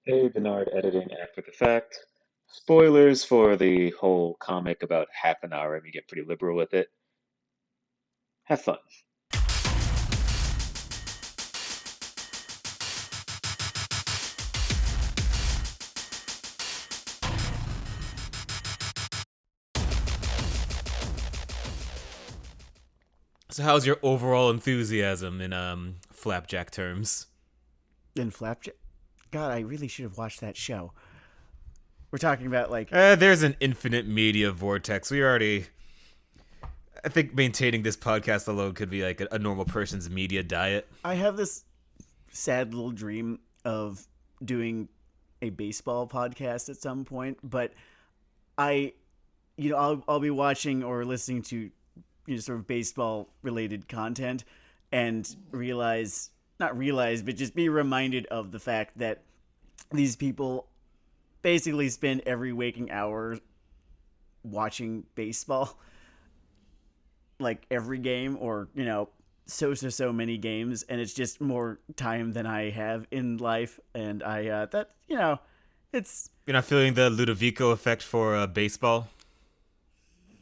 Hey, Dennard editing after the fact. Spoilers for the whole comic about half an hour, and we get pretty liberal with it. Have fun. So how's your overall enthusiasm in flapjack terms? Then Flapjack. God, I really should have watched that show. We're talking about like There's an infinite media vortex. I think maintaining this podcast alone could be like a normal person's media diet. I have this sad little dream of doing a baseball podcast at some point, but I I'll be watching or listening to sort of baseball related content and realize not realize but just be reminded of the fact that these people basically spend every waking hour watching baseball, like every game, or so many games, and it's just more time than I have in life. And I that it's You're not feeling the Ludovico effect for baseball?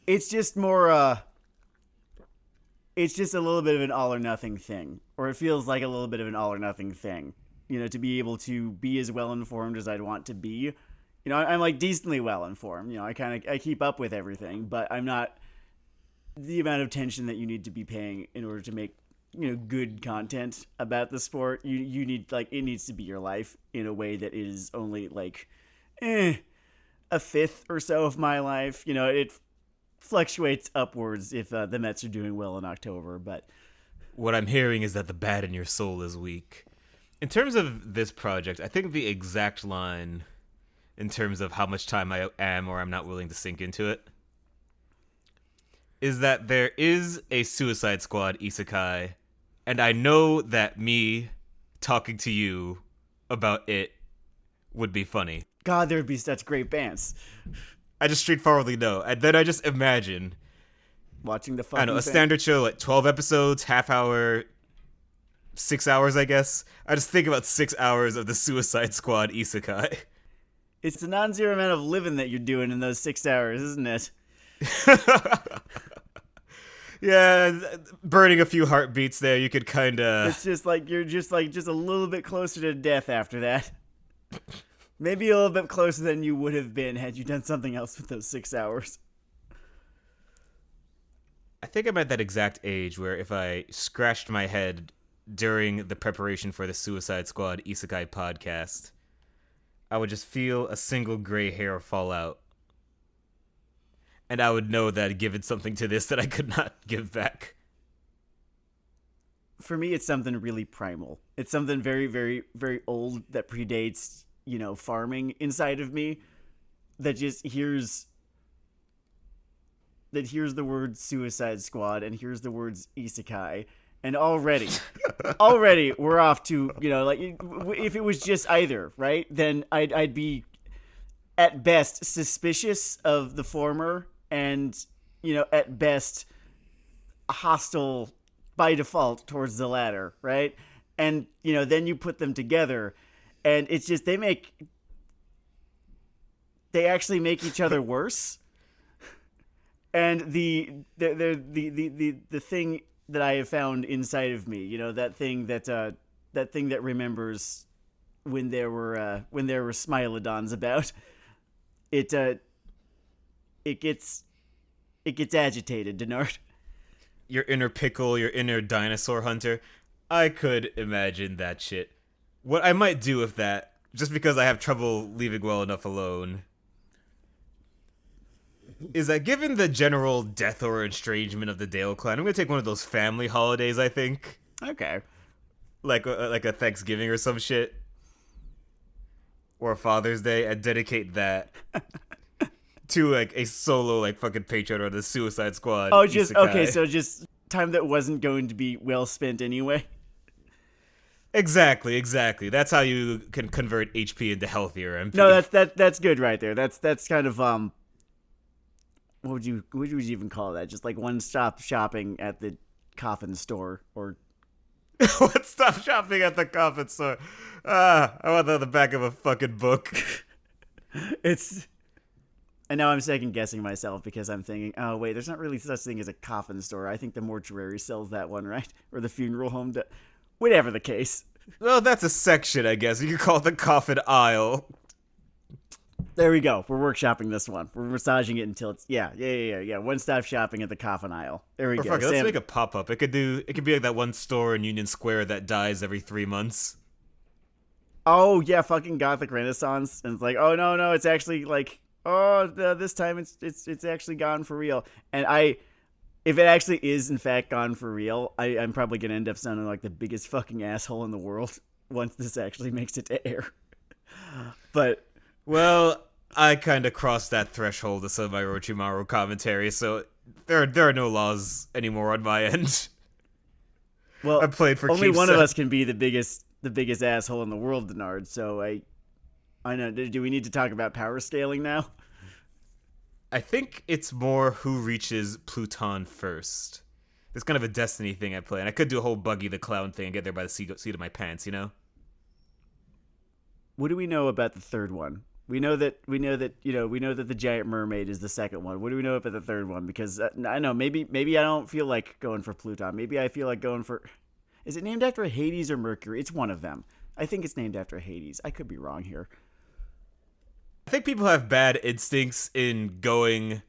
it's just more it's just a little bit of an all or nothing thing, or it feels like a little bit of an all or nothing thing, to be able to be as well informed as I'd want to be. I'm like decently well informed. I keep up with everything, but I'm not the amount of attention that you need to be paying in order to make good content about the sport. You need, like, it needs to be your life in a way that is only like a fifth or so of my life. It fluctuates upwards if the Mets are doing well in October, but What I'm hearing is that the bat in your soul is weak. In terms of this project, I think the exact line in terms of how much time I am or I'm not willing to sink into it is that there is a Suicide Squad isekai, and I know that me talking to you about it would be funny. God, there would be such great bands. I just straightforwardly know. And then I just imagine, Watching the I don't know, fucking a standard show, like 12 episodes, half hour, 6 hours, I guess. I just think about 6 hours of the Suicide Squad isekai. It's the non-zero amount of living that you're doing in those 6 hours, isn't it? Yeah, burning a few heartbeats there, you could kind of. It's just like you're just a little bit closer to death after that. Maybe a little bit closer than you would have been had you done something else with those 6 hours. I think I'm at that exact age where if I scratched my head during the preparation for the Suicide Squad Isekai podcast, I would just feel a single gray hair fall out. And I would know that I'd given something to this that I could not give back. For me, it's something really primal. It's something very, very, very old that predates, farming inside of me, that just hears the word Suicide Squad and hears the words Isekai, and already we're off to, like, if it was just either, right, then I'd be at best suspicious of the former, and at best hostile by default towards the latter, right? And then you put them together, and it's just they actually make each other worse. And the thing that I have found inside of me, that thing that remembers when there were Smilodons about, it it gets it gets agitated, Dennard. Your inner pickle, your inner dinosaur hunter. I could imagine that shit. What I might do with that, just because I have trouble leaving well enough alone, is that given the general death or estrangement of the Dale clan, I'm gonna take one of those family holidays. I think, Okay. like a Thanksgiving or some shit, or a Father's Day, and dedicate that to like a solo like fucking Patreon or the Suicide Squad. Oh, just okay. Isekai. So just time that wasn't going to be well spent anyway. Exactly. That's how you can convert HP into healthier MP. No, that's good right there. That's kind of what would you even call that? Just like one stop shopping at the coffin store, or What? Stop shopping at the coffin store. Ah, I want that on the back of a fucking book. It's and now I'm second guessing myself because I'm thinking, oh wait, there's not really such thing as a coffin store. I think the mortuary sells that one, right? Or the funeral home. Whatever the case. Well, that's a section, I guess. You could call it the coffin aisle. There we go. We're workshopping this one. We're massaging it until it's yeah. One-stop shopping at the coffin aisle. There we Or go. fuck it, let's make a pop-up. It could be like that one store in Union Square that dies every 3 months. Oh yeah, fucking Gothic Renaissance, and it's like, oh no, it's actually like, this time it's actually gone for real. And if it actually is in fact gone for real, I'm probably gonna end up sounding like the biggest fucking asshole in the world once this actually makes it to air. But well, I kind of crossed that threshold of some of my Orochimaru commentary, so there are no laws anymore on my end. well, I played for only keeps, one of us can be the biggest asshole in the world, Dennard. So I know. Do we need to talk about power scaling now? I think it's more who reaches Pluton first. It's kind of a destiny thing I play, and I could do a whole Buggy the Clown thing and get there by the seat of my pants, you know? What do we know about the third one? We know that the giant mermaid is the second one. What do we know about the third one? Because I know maybe I don't feel like going for Pluton. Maybe I feel like going for. Is it named after Hades or Mercury? It's one of them. I think it's named after Hades. I could be wrong here. I think people have bad instincts in going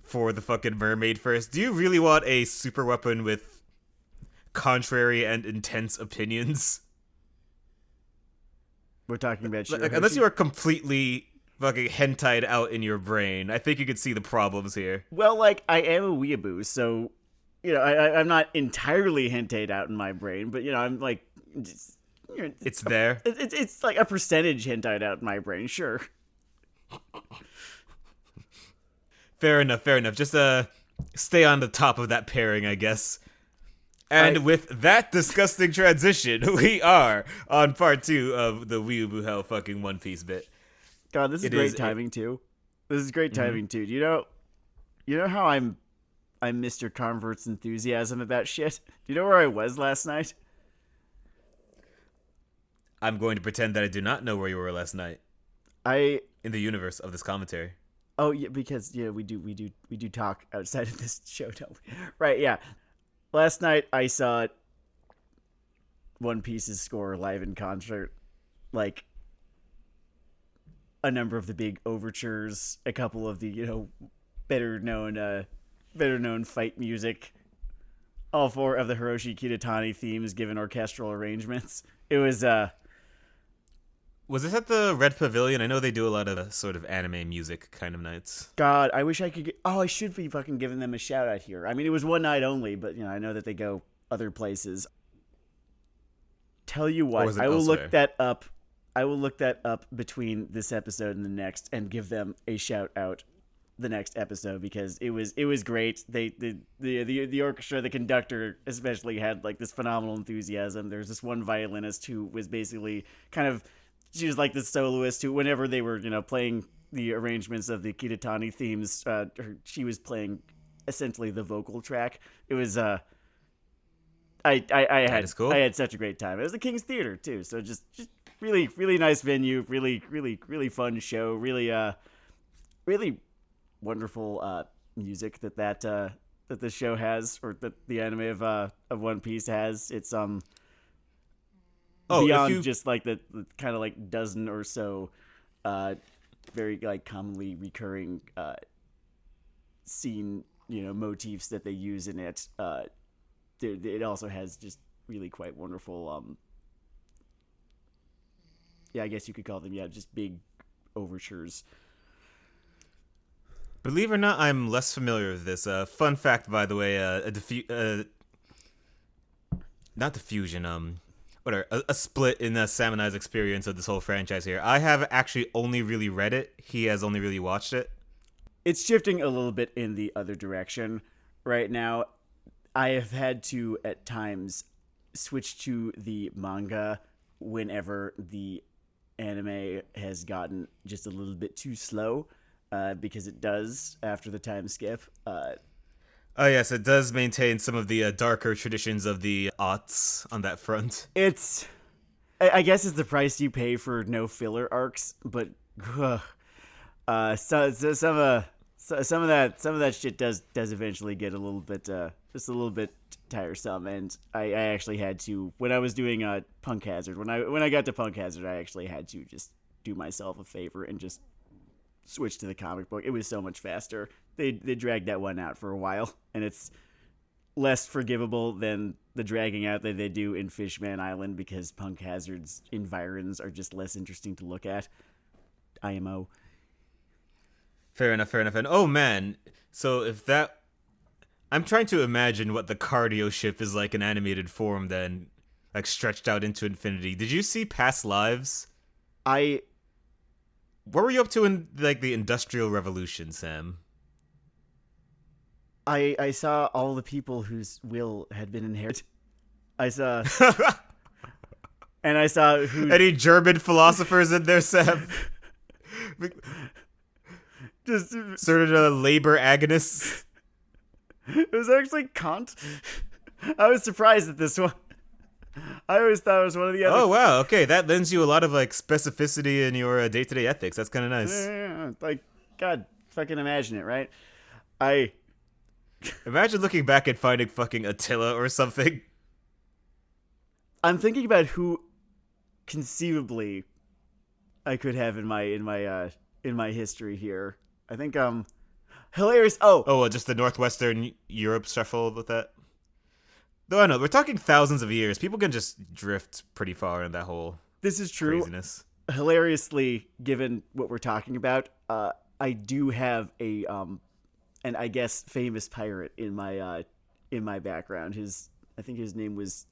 for the fucking mermaid first. Do you really want a super weapon with contrary and intense opinions? We're talking about Like, unless you are completely fucking hentai'd out in your brain, I think you could see the problems here. Well, like, I am a weeaboo, so, I'm not entirely hentai'd out in my brain, but, I'm like, It's there. It's like a percentage hentai'd out in my brain, sure. Fair enough. Just stay on the top of that pairing, I guess. And with that disgusting transition, we are on part 2 of the Weeaboo Hell fucking One Piece bit. God, this is great timing too. This is great timing too. Do you know how I'm Mr. Convert's enthusiasm about shit? Do you know where I was last night? I'm going to pretend that I do not know where you were last night. In the universe of this commentary. Oh yeah, because we do talk outside of this show, don't we? Right, yeah. Last night I saw One Piece's score live in concert. Like a number of the big overtures, a couple of the, better known fight music. All 4 of the Hiroshi Kitatani themes given orchestral arrangements. It was Was this at the Red Pavilion? I know they do a lot of sort of anime music kind of nights. God, I wish I could I should be fucking giving them a shout out here. I mean, it was one night only, but I know that they go other places. Tell you what, I will look that up. I will look that up between this episode and the next and give them a shout out the next episode because it was great. The orchestra, the conductor especially had like this phenomenal enthusiasm. There's this one violinist who was basically she was like the soloist who, whenever they were, playing the arrangements of the Kitatani themes, she was playing essentially the vocal track. It was, I had such a great time. It was the King's Theater too, so just really, really nice venue, really, really, really fun show, really wonderful music that the show has, or that the anime of One Piece has. It's beyond just like the kind of like dozen or so very like commonly recurring scene motifs that they use in it. It also has just really quite wonderful I guess you could call them just big overtures. Believe it or not, I'm less familiar with this. Fun fact, by the way, not diffusion, a split in Sam and I's experience of this whole franchise here. I have actually only really read it. He has only really watched it. It's shifting a little bit in the other direction right now. I have had to, at times, switch to the manga whenever the anime has gotten just a little bit too slow, because it does after the time skip. Oh yes, it does maintain some of the darker traditions of the aughts on that front. It's, I guess, it's the price you pay for no filler arcs, but some of that shit does eventually get a little bit just a little bit tiresome, and I actually had to, when I was doing Punk Hazard, when I got to Punk Hazard, I actually had to just do myself a favor and just switch to the comic book. It was so much faster. They dragged that one out for a while, and it's less forgivable than the dragging out that they do in Fishman Island, because Punk Hazard's environs are just less interesting to look at. IMO. Fair enough. And oh man, so if that, I'm trying to imagine what the cardio ship is like in animated form, then, like stretched out into infinity. Did you see Past Lives? What were you up to in like the Industrial Revolution, Sam? I saw all the people whose will had been inherited. I saw and I saw who. Any German philosophers in there, Sam? Just sort of labor agonists. It was actually Kant. I was surprised at this one. I always thought it was one of the other. Oh wow, okay, that lends you a lot of like specificity in your day-to-day ethics. That's kind of nice. Yeah, like, God, fucking imagine it, right? Imagine looking back and finding fucking Attila or something. I'm thinking about who conceivably I could have in my history here. I think hilarious. Oh, just the Northwestern Europe shuffle with that. Though I know we're talking thousands of years, people can just drift pretty far in that whole. This is true. Craziness. Hilariously, given what we're talking about, I do have an I guess famous pirate in my background. I think his name was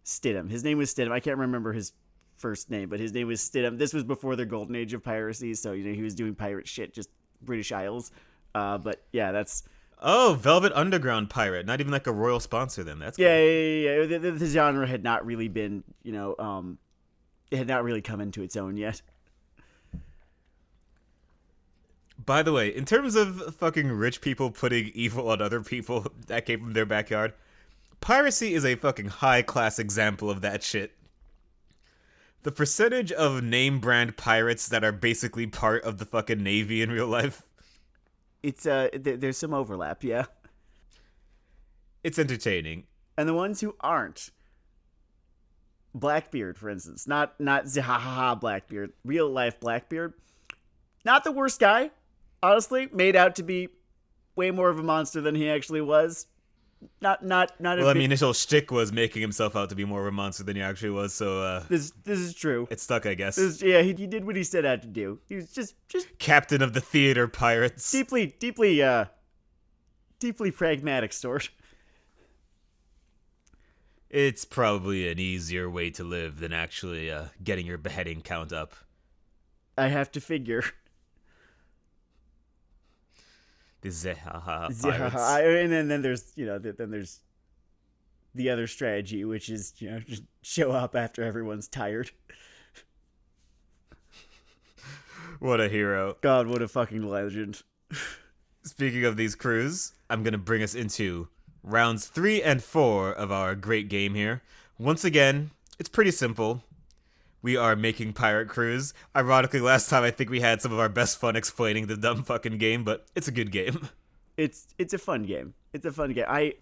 Stidham. I can't remember his first name, but his name was Stidham. This was before the golden age of piracy, so he was doing pirate shit, just British Isles. But yeah, that's. Oh, Velvet Underground pirate, not even like a royal sponsor. Then that's cool. Yeah. The genre had not really been, it had not really come into its own yet. By the way, in terms of fucking rich people putting evil on other people that came from their backyard, piracy is a fucking high-class example of that shit. The percentage of name-brand pirates that are basically part of the fucking Navy in real life. It's, there's some overlap, yeah. It's entertaining. And the ones who aren't. Blackbeard, for instance. Not Zihahaha Blackbeard. Real-life Blackbeard. Not the worst guy. Honestly, made out to be way more of a monster than he actually was. Not. Well, I mean, his whole shtick was making himself out to be more of a monster than he actually was. So this is true. It stuck, I guess. He did what he set out to do. He was just captain of the theater pirates. Deeply pragmatic sort. It's probably an easier way to live than actually getting your beheading count up. I have to figure. The Zehaha pirates. pirates. And then there's there's the other strategy, which is just show up after everyone's tired. What a hero! God, what a fucking legend. Speaking of these crews, I'm gonna bring us into rounds 3 and 4 of our great game here. Once again, it's pretty simple. We are making pirate crews. Ironically, last time I think we had some of our best fun explaining the dumb fucking game, but it's a good game. It's a fun game. It's a fun game. I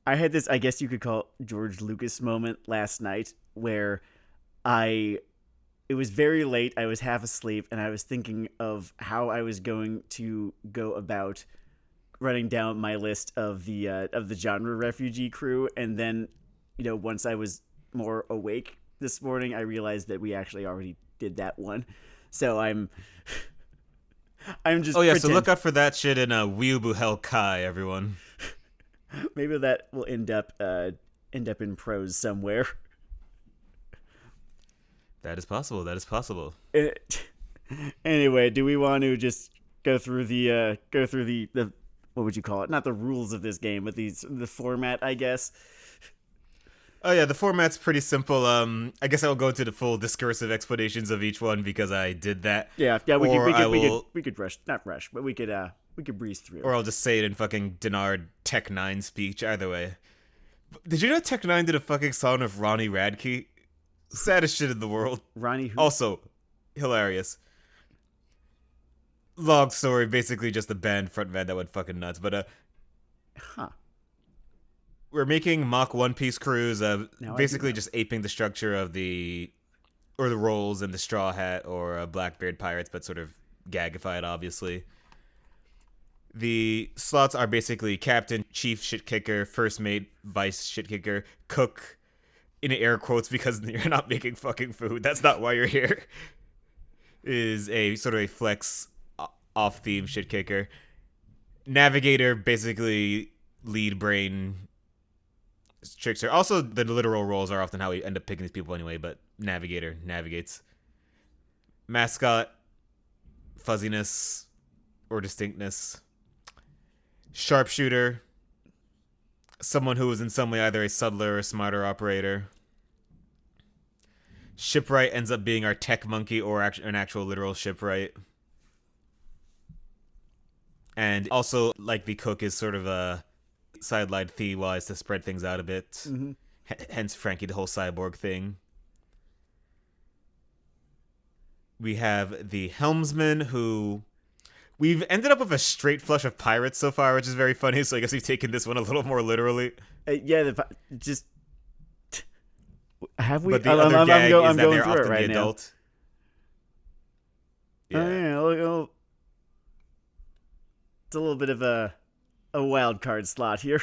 had this, I guess you could call it, George Lucas moment last night where it was very late. I was half asleep and I was thinking of how I was going to go about running down my list of the genre refugee crew, and then once I was more awake this morning, I realized that we actually already did that one. So I'm just. Oh yeah, so look out for that shit in Weeaboo Hell Kai, everyone. Maybe that will end up in prose somewhere. That is possible. Anyway, do we want to just go through the what would you call it? Not the rules of this game, but the format, I guess. Oh yeah, the format's pretty simple. I guess I will go into the full discursive explanations of each one because I did that. Yeah. We could rush, not rush, but we could We could breeze through. Or I'll just say it in fucking Dennard Tech 9 speech. Either way. Did you know Tech 9 did a fucking song of Ronnie Radke? Saddest shit in the world. Ronnie who? Also, hilarious. Long story, basically just a band frontman that went fucking nuts. But Huh. we're making mock One Piece crews, Now I do basically know. just aping the structure of the roles in the Straw Hat or Blackbeard Pirates, but sort of gagified, obviously. The slots are basically captain, chief shit kicker, first mate, vice shit kicker, cook, in air quotes because you're not making fucking food. That's not why you're here. Is a sort of a flex off theme shit kicker. Navigator, basically lead brain trickster. Also, the literal roles are often how we end up picking these people anyway, but navigator navigates. Mascot, fuzziness or distinctness. Sharpshooter, someone who is in some way either a subtler or smarter operator. Shipwright ends up being our tech monkey or an actual literal shipwright. And also, like the cook is sort of a sidelined theme-wise to spread things out a bit. Mm-hmm. Hence Frankie, the whole cyborg thing. We have the helmsman, who we've ended up with a straight flush of pirates so far, which is very funny. So I guess we've taken this one a little more literally. Yeah, just have we? But the other gag is that they're often right the adult. Now. Oh, yeah, it's a little bit of a wild card slot here.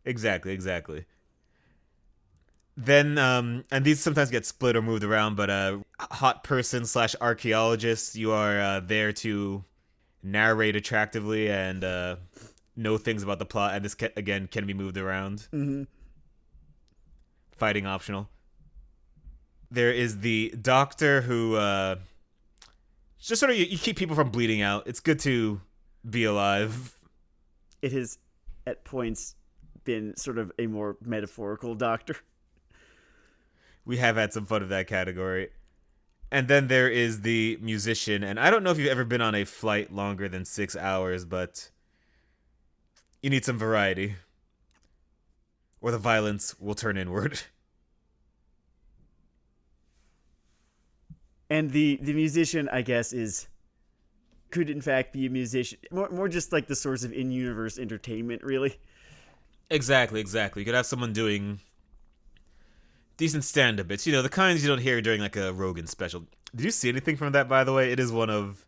Exactly. Then, and these sometimes get split or moved around, but hot person / archaeologist, you are there to narrate attractively and know things about the plot, and this again can be moved around. Mm-hmm. Fighting optional. There is the doctor who just sort of you keep people from bleeding out. It's good to be alive. It has at points been sort of a more metaphorical doctor. We have had some fun with that category. And then there is the musician, and I don't know if you've ever been on a flight longer than 6 hours, but you need some variety, or the violence will turn inward. And the musician, I guess, could in fact be a musician, more just like the source of in-universe entertainment, really. Exactly. You could have someone doing decent stand-up bits, the kinds you don't hear during like a Rogan special. Did you see anything from that, by the way? It is one of...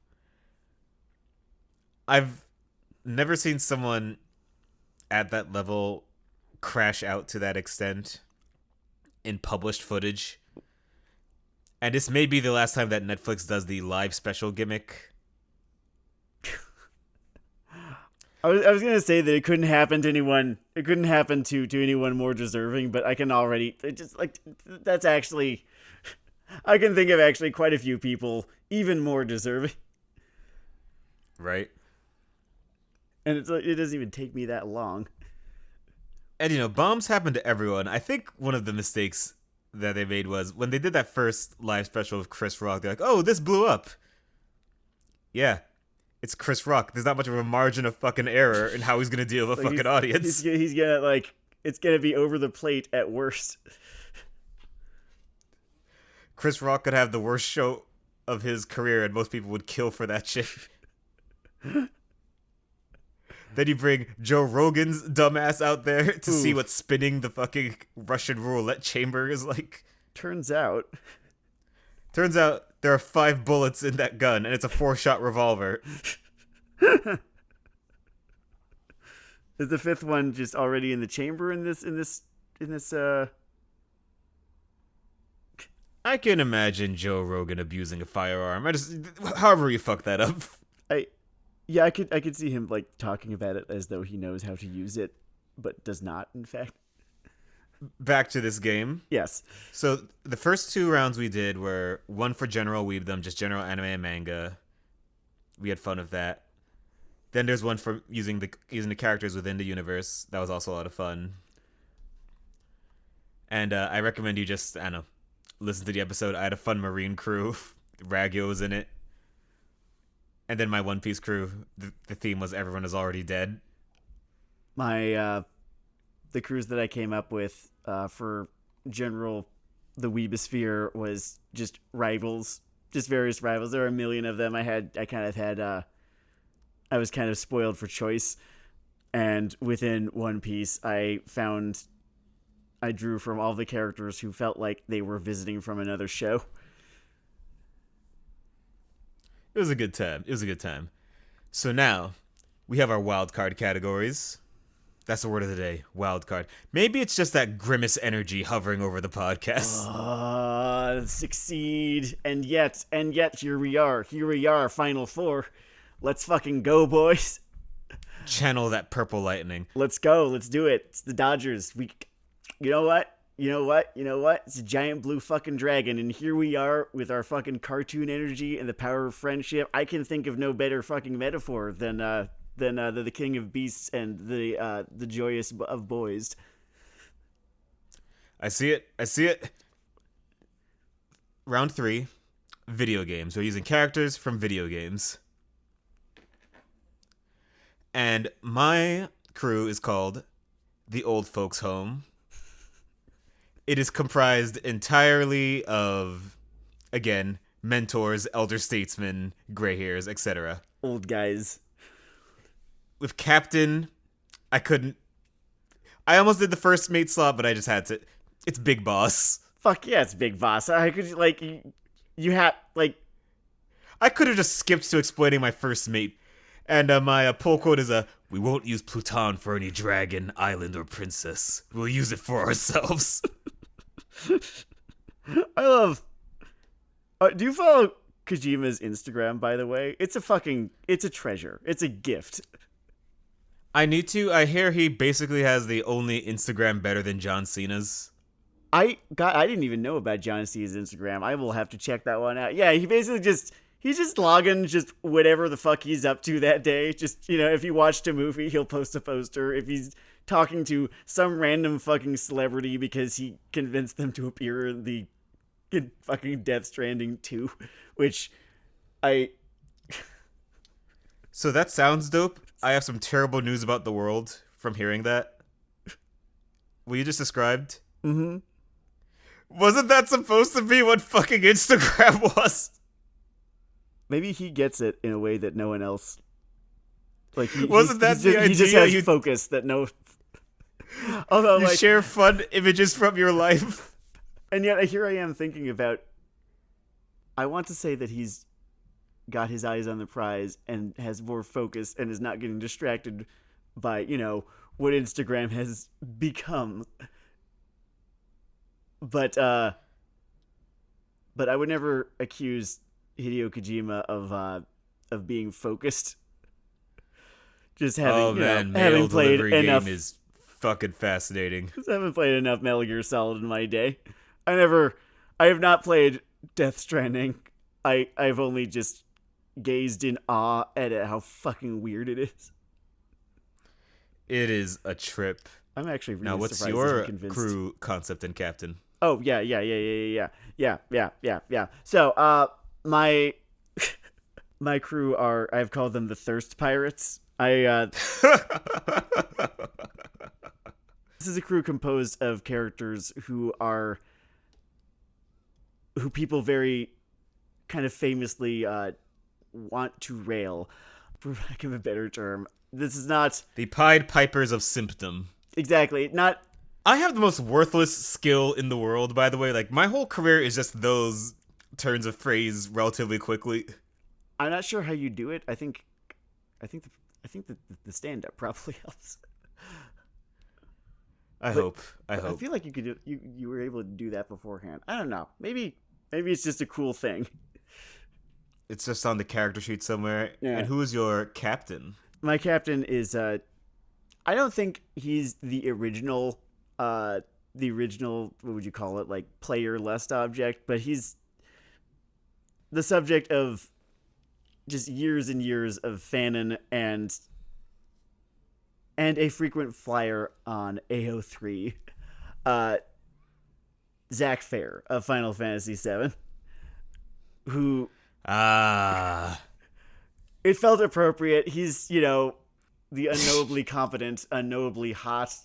I've never seen someone at that level crash out to that extent in published footage. And this may be the last time that Netflix does the live special gimmick. I was gonna say that it couldn't happen to anyone. It couldn't happen to anyone more deserving. But I can already that's actually. I can think of actually quite a few people even more deserving. Right. And it doesn't even take me that long. And bombs happen to everyone. I think one of the mistakes that they made was when they did that first live special with Chris Rock. They're like, "Oh, this blew up." Yeah. It's Chris Rock. There's not much of a margin of fucking error in how he's gonna deal with a fucking audience. He's gonna it's gonna be over the plate at worst. Chris Rock could have the worst show of his career, and most people would kill for that shit. Then you bring Joe Rogan's dumbass out there to see what spinning the fucking Russian roulette chamber is like. Turns out there are 5 bullets in that gun, and it's a 4-shot revolver. Is the 5th one just already in the chamber in this I can imagine Joe Rogan abusing a firearm. However you fuck that up. I could see him talking about it as though he knows how to use it, but does not, in fact. Back to this game. Yes. So the first 2 rounds we did were one for general weebdom, just general anime and manga. We had fun with that. Then there's one for using the characters within the universe. That was also a lot of fun. And I recommend you just, I don't know, listen to the episode. I had a fun marine crew. Ragyo was in it. And then my One Piece crew, the theme was everyone is already dead. My the crews that I came up with for general the Weebosphere was just rivals, just various rivals. There are a million of them. I was kind of spoiled for choice, and within One Piece, I drew from all the characters who felt like they were visiting from another show. It was a good time. It was a good time. So now, we have our wild card categories. That's the word of the day, wild card. Maybe it's just that grimace energy hovering over the podcast. Succeed. And yet, here we are. Here we are, Final Four. Let's fucking go, boys. Channel that purple lightning. Let's go. Let's do it. It's the Dodgers. You know what? It's a giant blue fucking dragon, and here we are with our fucking cartoon energy and the power of friendship. I can think of no better fucking metaphor than the King of Beasts and the Joyous of Boys. I see it. Round 3, video games. We're using characters from video games. And my crew is called The Old Folks Home. It is comprised entirely of, again, mentors, elder statesmen, gray hairs, etc. Old guys. With Captain, I almost did the first mate slot, but I just had to. It's Big Boss. Fuck yeah, it's Big Boss. I could, I could have just skipped to explaining my first mate. And my pull quote is we won't use Pluton for any dragon, island, or princess. We'll use it for ourselves. I love... do you follow Kojima's Instagram, by the way? It's a treasure. It's a gift. I need to. I hear he basically has the only Instagram better than John Cena's. I didn't even know about John Cena's Instagram. I will have to check that one out. Yeah, he's just logging just whatever the fuck he's up to that day. Just, if he watched a movie, he'll post a poster. If he's talking to some random fucking celebrity because he convinced them to appear in fucking Death Stranding 2, which So that sounds dope. I have some terrible news about the world from hearing that. What you just described? Mm-hmm. Wasn't that supposed to be what fucking Instagram was? Maybe he gets it in a way that no one else. Like he just has focus that no. Although you share fun images from your life, and yet here I am thinking about. I want to say that he's got his eyes on the prize and has more focus and is not getting distracted by what Instagram has become. But I would never accuse Hideo Kojima of being focused. Just having having played enough game is fucking fascinating. Just haven't played enough Metal Gear Solid in my day. I have not played Death Stranding. I've only just gazed in awe at it, how fucking weird it is. It is a trip. I'm actually really now. What's surprised your that I'm convinced. crew concept and captain? Oh yeah. So my crew I've called them the Thirst Pirates. This is a crew composed of characters who people very kind of famously want to rail, for lack of a better term. This is not the Pied Pipers of Symptom. Exactly. Not. I have the most worthless skill in the world, by the way. Like, my whole career is just those turns of phrase relatively quickly. I'm not sure how you do it. I think the stand-up probably helps. I hope. I feel like you were able to do that beforehand. I don't know. Maybe it's just a cool thing. It's just on the character sheet somewhere. Yeah. And who is your captain? My captain is I don't think he's the original what would you call it, like player lust object, but he's the subject of just years and years of fanon and a frequent flyer on AO3. Zach Fair of Final Fantasy VII, who it felt appropriate. He's, the unknowably competent, unknowably hot,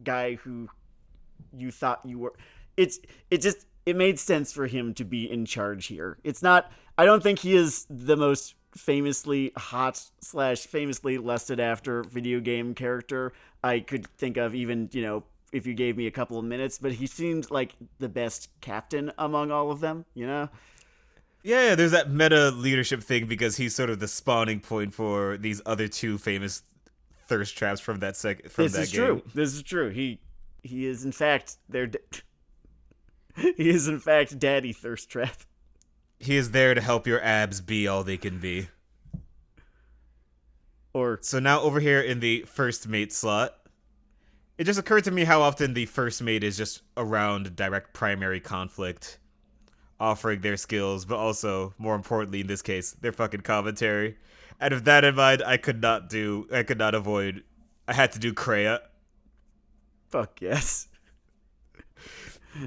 guy who you thought you were. It made sense for him to be in charge here. It's not. I don't think he is the most famously hot / famously lusted after video game character I could think of, even, if you gave me a couple of minutes, but he seemed like the best captain among all of them, Yeah, there's that meta leadership thing because he's sort of the spawning point for these other two famous thirst traps from that game. True. This is true. He is in fact he is in fact Daddy Thirst Trap. He is there to help your abs be all they can be. So now over here in the first mate slot, it just occurred to me how often the first mate is just around direct primary conflict, offering their skills, but also, more importantly in this case, their fucking commentary. And with that in mind, I had to do Kreia. Fuck yes.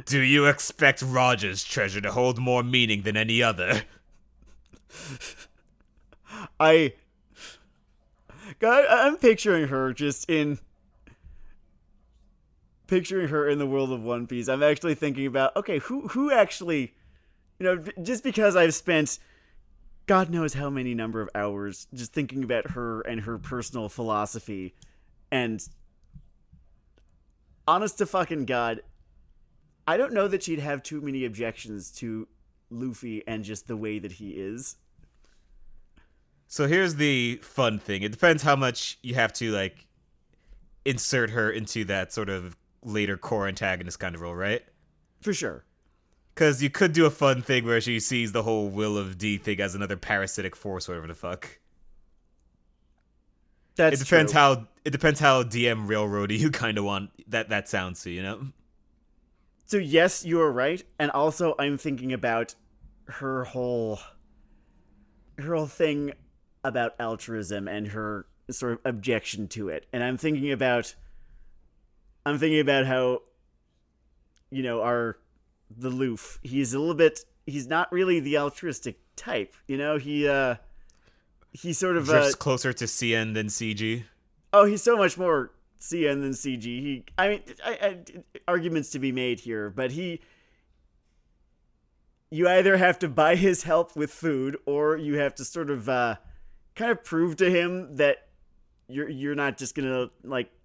Do you expect Roger's treasure to hold more meaning than any other? I'm picturing her in the world of One Piece. I'm actually thinking about, okay, who actually, just because I've spent God knows how many number of hours just thinking about her and her personal philosophy, and honest to fucking God, I don't know that she'd have too many objections to Luffy and just the way that he is. So here's the fun thing. It depends how much you have to, insert her into that sort of later core antagonist kind of role, right? For sure. Because you could do a fun thing where she sees the whole Will of D thing as another parasitic force, whatever the fuck. It depends how DM railroady you kind of want that sounds to, So yes, you are right, and also I'm thinking about her whole thing about altruism and her sort of objection to it, and I'm thinking about how, the Luffy, he's not really the altruistic type, he sort of drifts closer to CN than CG. Oh, he's so much more CN than CG. Arguments to be made here, but you either have to buy his help with food, or you have to sort of kind of prove to him that you're not just gonna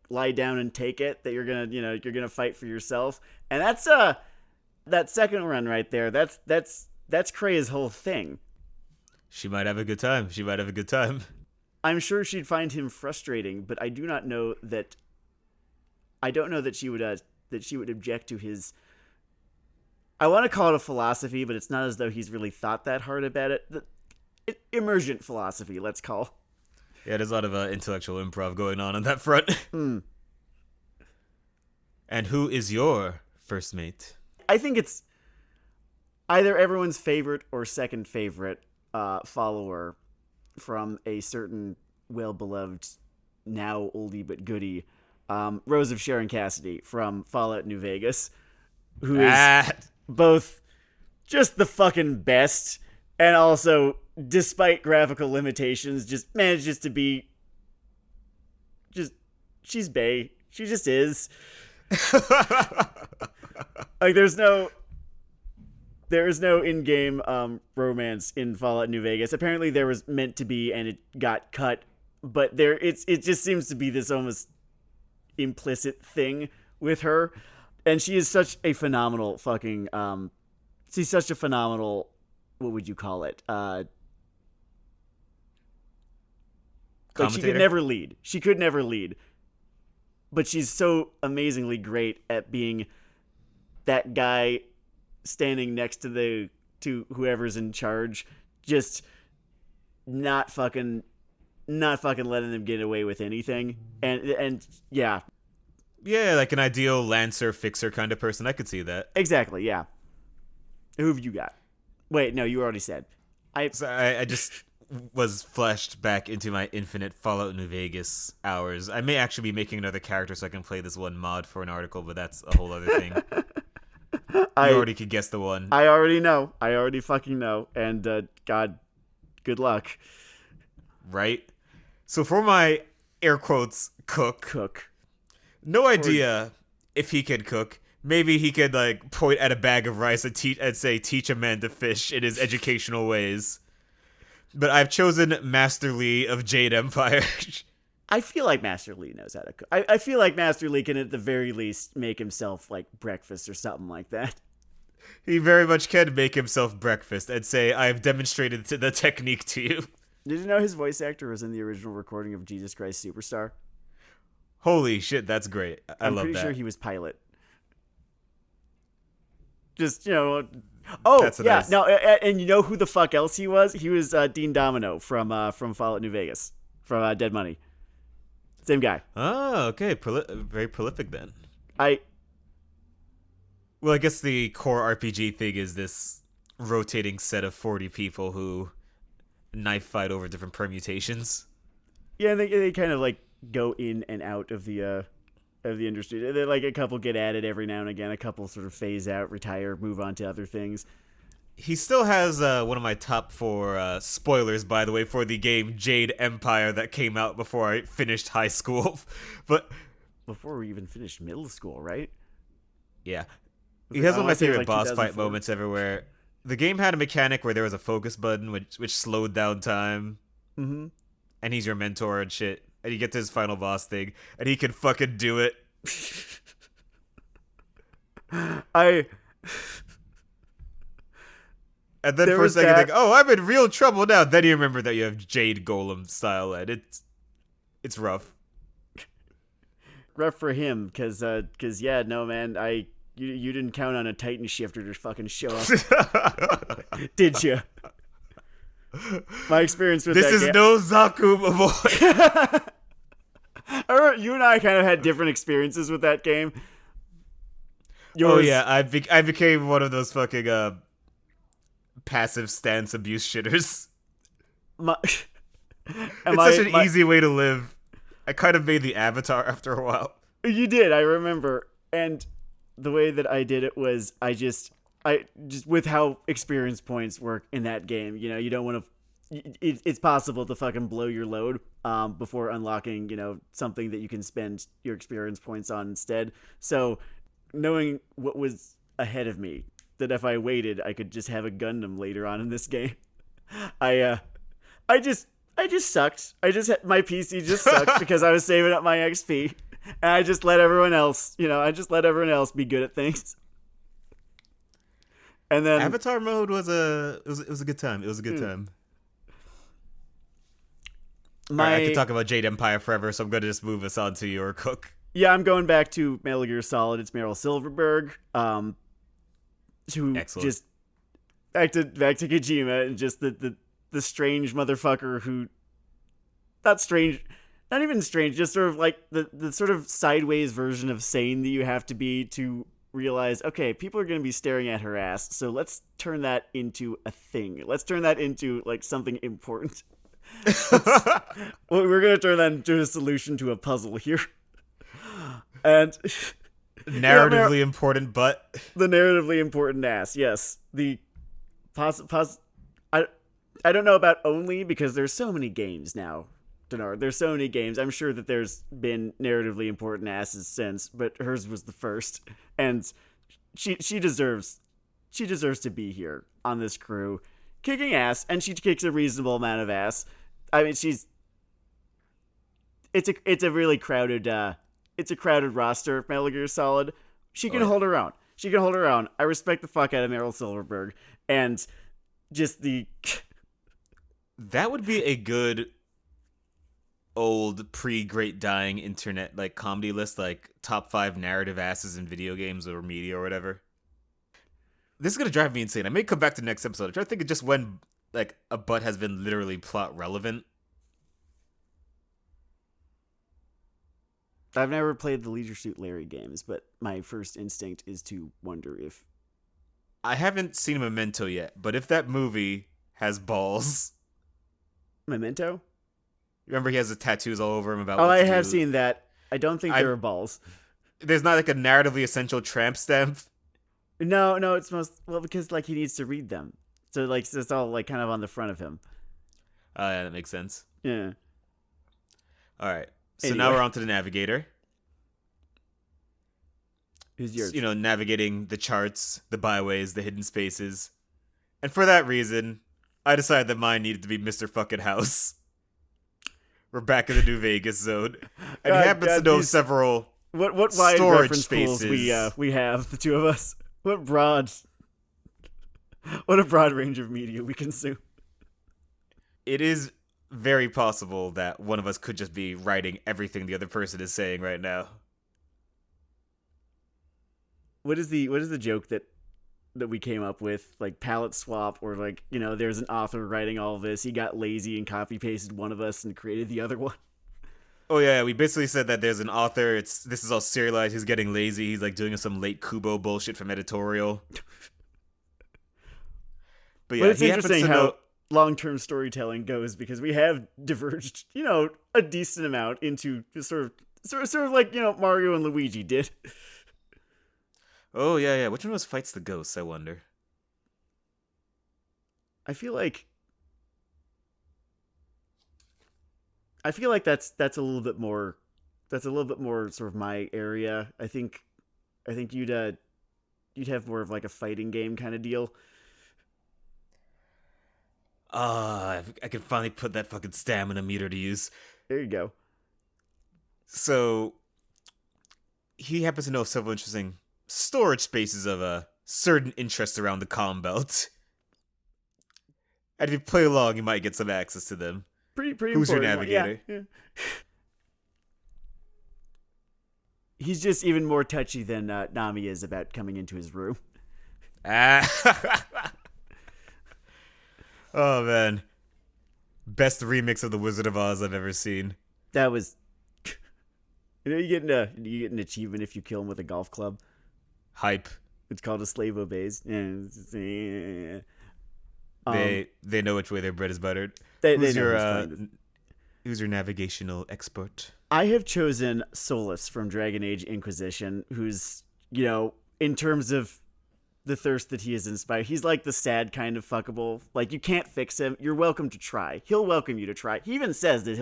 lie down and take it, that you're gonna fight for yourself. And that's that second run right there. That's Kreia's whole thing. She might have a good time. I'm sure she'd find him frustrating, but I don't know that she would object to his, I want to call it a philosophy, but it's not as though he's really thought that hard about it. Emergent philosophy, let's call. Yeah, there's a lot of intellectual improv going on that front. And who is your first mate? I think it's either everyone's favorite or second favorite follower from a certain well-beloved, now oldie but goodie, Rose of Sharon Cassidy from Fallout New Vegas, who is both just the fucking best, and also, despite graphical limitations, just manages to be she's bae. She just is. There is no in-game romance in Fallout New Vegas. Apparently there was meant to be, and it got cut, but it just seems to be this almost implicit thing with her, and she is such a phenomenal fucking she's such a phenomenal, what would you call it, she could never lead, but she's so amazingly great at being that guy standing next to whoever's in charge, just not fucking letting them get away with anything, and yeah, like an ideal Lancer fixer kind of person. I could see that. Exactly, yeah. Who've you got? Wait, no, you already said. I just was flashed back into my infinite Fallout New Vegas hours. I may actually be making another character so I can play this one mod for an article, but that's a whole other thing. I already could guess the one. I already know. I already fucking know. And God, good luck. right? So for my air quotes cook, no idea if he can cook. Maybe he could like point at a bag of rice and say teach a man to fish in his educational ways. But I've chosen Master Lee of Jade Empire. I feel like Master Lee knows how to cook. I feel like Master Lee can at the very least make himself like breakfast or something like that. He very much can make himself breakfast and say, I've demonstrated the technique to you. Did you know his voice actor was in the original recording of Jesus Christ Superstar? Holy shit, that's great. I'm love pretty that. sure he was pilot. Just, Oh, That's yeah. nice. No, and you know who the fuck else he was? He was Dean Domino from Fallout New Vegas, from Dead Money. Same guy. Oh, okay. Very prolific then. I guess the core RPG thing is this rotating set of 40 people who knife fight over different permutations. Yeah, and they kind of like go in and out of the industry. They're like a couple get at it every now and again. A couple sort of phase out, retire, move on to other things. He still has one of my top 4 spoilers, by the way, for the game Jade Empire that came out before I finished high school. But before we even finished middle school, right? yeah, he has one of my favorite like boss fight 2004. moments everywhere. The game had a mechanic where there was a focus button which slowed down time. Mm-hmm. And he's your mentor and shit. And you get to his final boss thing, and he can fucking do it. And then There for a was second, that- think, oh, I'm in real trouble now. Then you remember that you have Jade Golem style, and it's rough. rough for him, cause yeah, no man, you didn't count on a Titan shifter to fucking show up, did you? My experience with This that is game, no Zaku, my boy. I remember you and I kind of had different experiences with that game. Oh yeah, I became one of those fucking passive stance abuse shitters. It's It's such an easy way to live. I kind of made the avatar after a while. You did, I remember. And the way that I did it was I just with how experience points work in that game, you don't want to it's possible to fucking blow your load before unlocking, something that you can spend your experience points on instead. So, knowing what was ahead of me, that if I waited, I could just have a Gundam later on in this game. I just sucked. My PC just sucked because I was saving up my XP, and I just let everyone else, be good at things. And then Avatar mode was a good time. It was a good time. I could talk about Jade Empire forever, so I'm going to just move us on to your cook. Yeah, I'm going back to Metal Gear Solid. It's Meryl Silverberg, who Excellent. just back to Kojima, and just the strange motherfucker who, not even strange, just sort of like the sort of sideways version of sane that you have to be to realize, okay, people are going to be staring at her ass, so let's turn that into a thing. Let's turn that into like something important. We're going to turn that into a solution to a puzzle here. And Narratively important, but the narratively important ass, yes. The I don't know about only, because there's so many games now, Dennard. There's so many games. I'm sure that there's been narratively important asses since, but hers was the first, and she deserves to be here on this crew, kicking ass, and she kicks a reasonable amount of ass. I mean, it's a really crowded roster of Metal Gear Solid. She can hold her own. She can hold her own. I respect the fuck out of Meryl Silverberg, and just that would be a good old pre-Great Dying internet like comedy list, like top 5 narrative asses in video games or media or whatever. This is gonna drive me insane. I may come back to the next episode. I'm trying to think of just when like a butt has been literally plot relevant. I've never played the Leisure Suit Larry games, but my first instinct is to wonder if I haven't seen Memento yet, but if that movie has balls, Memento. remember he has the tattoos all over him about. Oh, what I to have do. seen that. I don't think there are balls. There's not like a narratively essential tramp stamp. No, it's because like he needs to read them. So like it's all like kind of on the front of him. Yeah, that makes sense. Yeah. All right. So now Anyway. we're on to the navigator. Who's yours? You know, navigating the charts, the byways, the hidden spaces. And for that reason, I decided that mine needed to be Mr. Fucking House. We're back in the New Vegas zone. And he happens to know several what wide storage reference pools spaces. we have, the two of us. What a broad range of media we consume. It is very possible that one of us could just be writing everything the other person is saying right now. What is the joke that we came up with, like palette swap, or like, you know, there's an author writing all of this, he got lazy and copy pasted one of us and created the other one? Oh yeah, we basically said that there's an author, this is all serialized, he's getting lazy, he's like doing some late Kubo bullshit from editorial. But yeah, But it's he happens interesting to how know. long-term storytelling goes, because we have diverged, you know, a decent amount into sort of like, you know, Mario and Luigi did. Oh yeah, which one of us fights the ghosts, I wonder? I feel like that's a little bit more sort of my area. I think you'd have more of like a fighting game kind of deal. I can finally put that fucking stamina meter to use. There you go. So, he happens to know several interesting storage spaces of a certain interest around the Calm Belt. And if you play along, you might get some access to them. Pretty Who's your important one. Yeah, navigator? yeah. He's just even more touchy than Nami is about coming into his room. Oh man, best remix of the Wizard of Oz I've ever seen. That was, you know, you get an achievement if you kill him with a golf club. Hype. It's called a slave obeys. They know which way their bread is buttered. They Who's know your who's playing this. who's your navigational expert? I have chosen Solus from Dragon Age Inquisition, who's, you know, in terms of the thirst that he has inspired, he's like the sad kind of fuckable. Like, you can't fix him. You're welcome to try. He'll welcome you to try. He even says that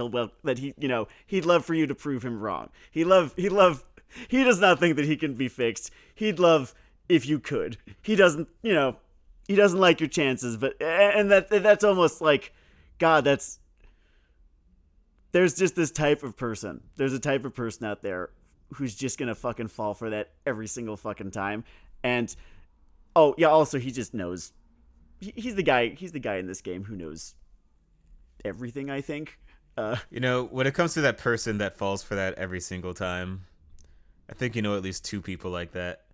he'd love for you to prove him wrong. He does not think that he can be fixed. He'd love if you could. He doesn't like your chances, but that's almost like, God, there's just this type of person. There's a type of person out there who's just gonna fucking fall for that every single fucking time. And oh yeah, also he just knows. He's the guy in this game who knows everything, I think. You know, when it comes to that person that falls for that every single time, I think you know at least two people like that.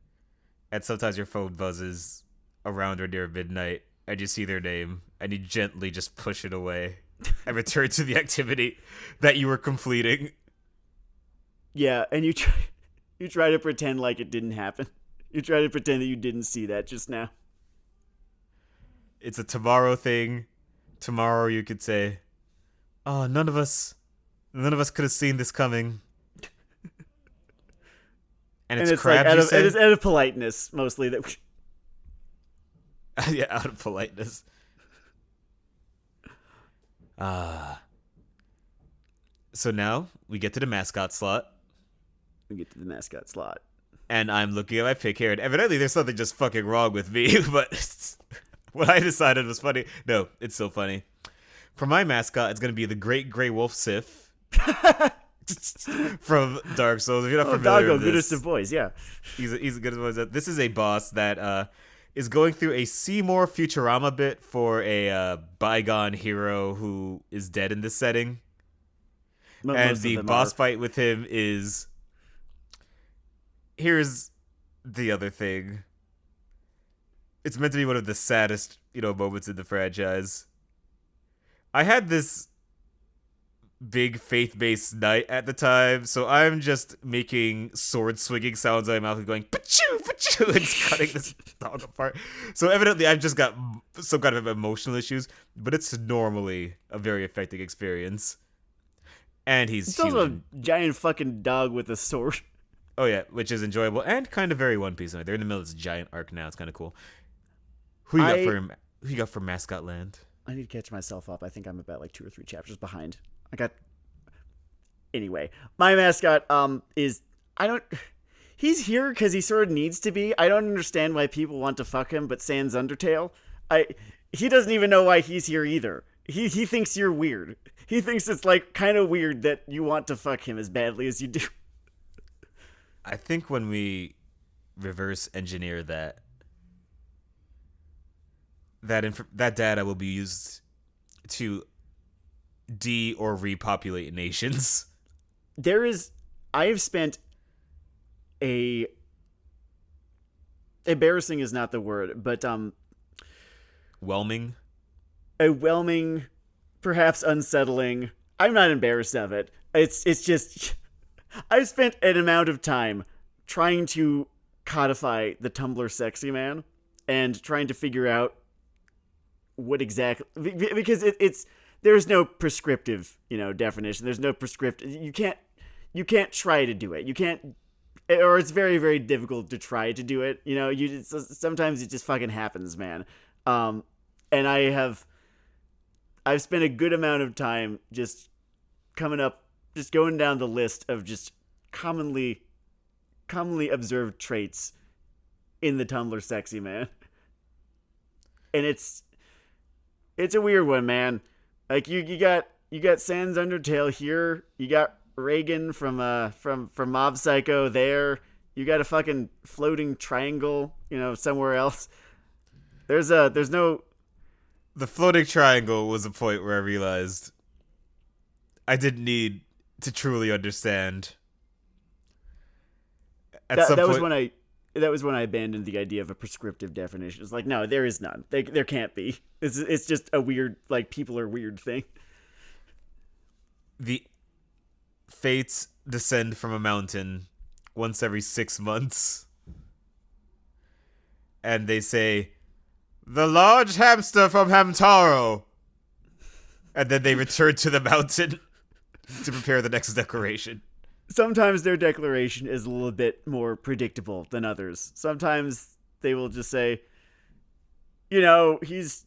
And sometimes your phone buzzes around or near midnight, and you see their name, and you gently just push it away and return to the activity that you were completing. Yeah, and you try to pretend like it didn't happen. You try to pretend that you didn't see that just now. It's a tomorrow thing. Tomorrow you could say, "Oh, none of us could have seen this coming." And it's crab, like you say? it is out of politeness mostly that. Yeah, out of politeness. So now we get to the mascot slot. We get to the mascot slot. And I'm looking at my pick here, and evidently there's something just fucking wrong with me, but what I decided was funny. No, it's so funny. For my mascot, it's going to be the Great Grey Wolf Sith from Dark Souls. If you're not familiar with this, goodest of boys, yeah. He's a good one. This is a boss that is going through a Seymour Futurama bit for a bygone hero who is dead in this setting. And the boss fight with him is... Here's the other thing. It's meant to be one of the saddest, moments in the franchise. I had this big faith-based night at the time, so I'm just making sword-swinging sounds out of my mouth and going, "Pachoo, pachoo," and cutting this dog apart. So evidently I've just got some kind of emotional issues, but it's normally a very affecting experience. And he's It's also a giant fucking dog with a sword. Oh yeah, which is enjoyable and kind of very One Piece. They're in the middle of this giant arc now. It's kind of cool. Who you got for Mascot Land? I need to catch myself up. I think I'm about like 2 or 3 chapters behind. Anyway, my mascot is I don't. He's here because he sort of needs to be. I don't understand why people want to fuck him, but Sans Undertale, he doesn't even know why he's here either. He thinks you're weird. He thinks it's like kind of weird that you want to fuck him as badly as you do. I think when we reverse engineer that data will be used to or repopulate nations. I have spent embarrassing is not the word, but Whelming. a whelming, perhaps unsettling. I'm not embarrassed of it. It's just I've spent an amount of time trying to codify the Tumblr sexy man and trying to figure out what exactly, because it's there's no prescriptive, definition. There's no prescriptive. You can't try to do it. You can't, or it's very, very difficult to try to do it. Sometimes it just fucking happens, man. And I've spent a good amount of time just going down the list of just commonly observed traits in the Tumblr sexy man. And it's a weird one, man. Like you got Sans Undertale here. You got Reagan from Mob Psycho there. You got a fucking floating triangle, somewhere else. There's no. The floating triangle was a point where I realized I didn't need to truly understand. That was when I abandoned the idea of a prescriptive definition. It's like, no, there is none. There can't be. It's just a weird, like, people are weird thing. The fates descend from a mountain once every 6 months. And they say, "The large hamster from Hamtaro." And then they return to the mountain to prepare the next decoration. Sometimes their declaration is a little bit more predictable than others. Sometimes they will just say, he's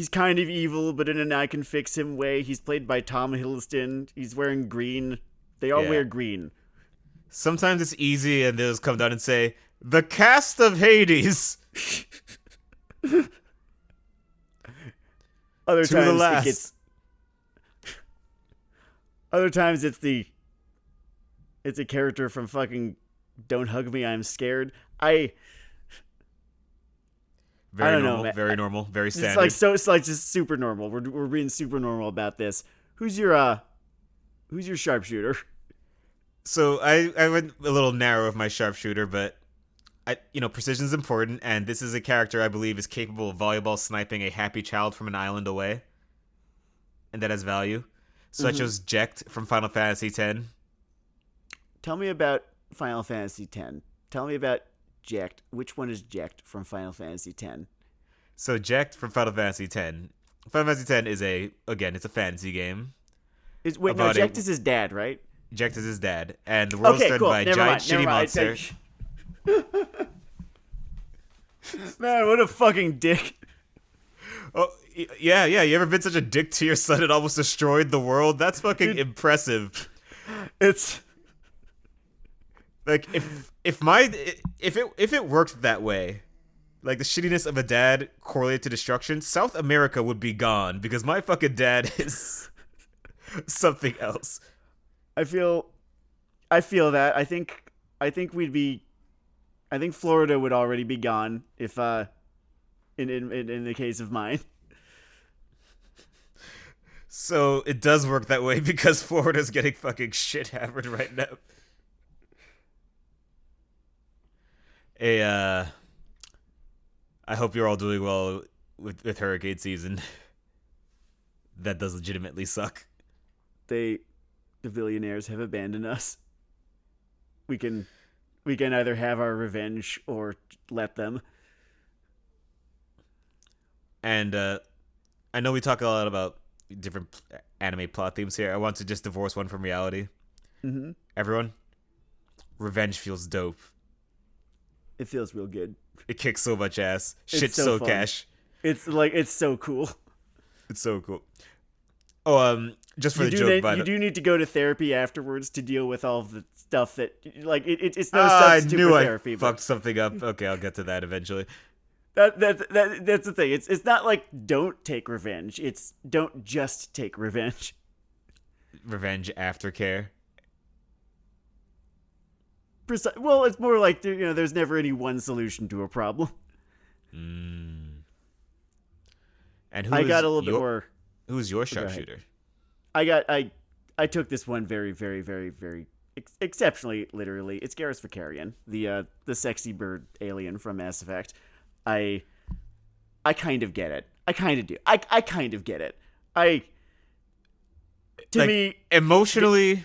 kind of evil, but in an I can fix him way. He's played by Tom Hiddleston. He's wearing green. They all wear green. Sometimes it's easy, and they'll just come down and say, "The cast of Hades." Other To times the last. it gets. Other times it's a character from fucking Don't Hug Me, I'm Scared. I don't know, man. Very normal, very standard. It's like just super normal. We're being super normal about this. Who's your sharpshooter? So I went a little narrow with my sharpshooter, but precision's important, and this is a character I believe is capable of volleyball sniping a happy child from an island away, and that has value. So I chose Jecht from Final Fantasy X. Tell me about Final Fantasy X. Tell me about Jecht. Which one is Jecht from Final Fantasy X? So Jecht from Final Fantasy X. Final Fantasy X is it's a fantasy game. Jecht is his dad, right? Jecht is his dad, and the world's threatened by a giant shitty monster. Man, what a fucking dick. Oh, yeah. You ever been such a dick to your son it almost destroyed the world? That's fucking impressive. It's like if it worked that way, like the shittiness of a dad correlated to destruction, South America would be gone because my fucking dad is something else. I feel that. I think Florida would already be gone if in the case of mine. So it does work that way because Florida's getting fucking shit hammered right now. I hope you're all doing well with hurricane season. That does legitimately suck. The billionaires have abandoned us. We can either have our revenge or let them. And I know we talk a lot about different anime plot themes here. I want to just divorce one from reality. Mm-hmm. Everyone, revenge feels dope. It feels real good. It kicks so much ass. Shit's so so fun. cash. It's so cool. It's so cool. Oh, just for the joke, by You the do need to go to therapy afterwards to deal with all of the stuff that like it's no I substitute knew for I therapy. fucked something up. Okay, I'll get to that eventually. That's the thing. It's not like don't take revenge. It's don't just take revenge. Revenge aftercare. Well, it's more like there's never any one solution to a problem. And I got a little bit more. Who's your Go ahead. sharpshooter? I took this one very, very, very, very exceptionally literally. It's Garrus Vakarian, the sexy bird alien from Mass Effect. I kind of get it. I kind of do. I kind of get it. To Like, me, emotionally,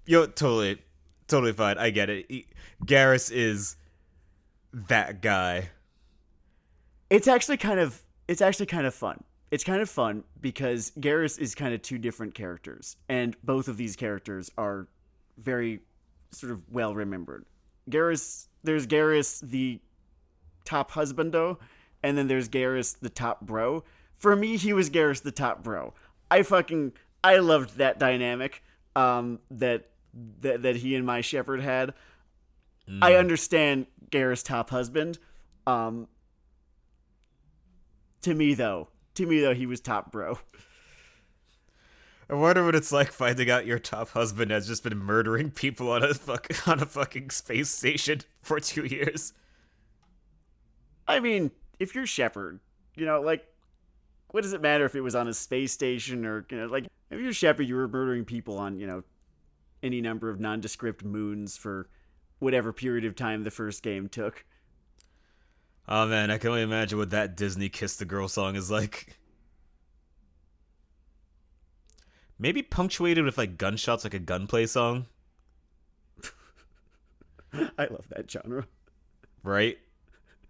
totally fine. I get it. Garrus is that guy. it's actually kind of fun. It's kind of fun because Garrus is kind of two different characters, and both of these characters are very sort of well remembered. There's Garrus the top husbando, and then there's Garrus the top bro. For me, he was Garrus the top bro. I loved that dynamic that he and my shepherd had. I understand Garrus top husband. To me though, he was top bro. I wonder what it's like finding out your top husband has just been murdering people on a fucking space station for 2 years. I mean, if you're shepherd, like, what does it matter if it was on a space station or, like, if you're shepherd, you were murdering people on, any number of nondescript moons for whatever period of time the first game took. Oh man, I can only imagine what that Disney Kiss the Girl song is like. Maybe punctuated with like gunshots, like a gunplay song. I love that genre. Right?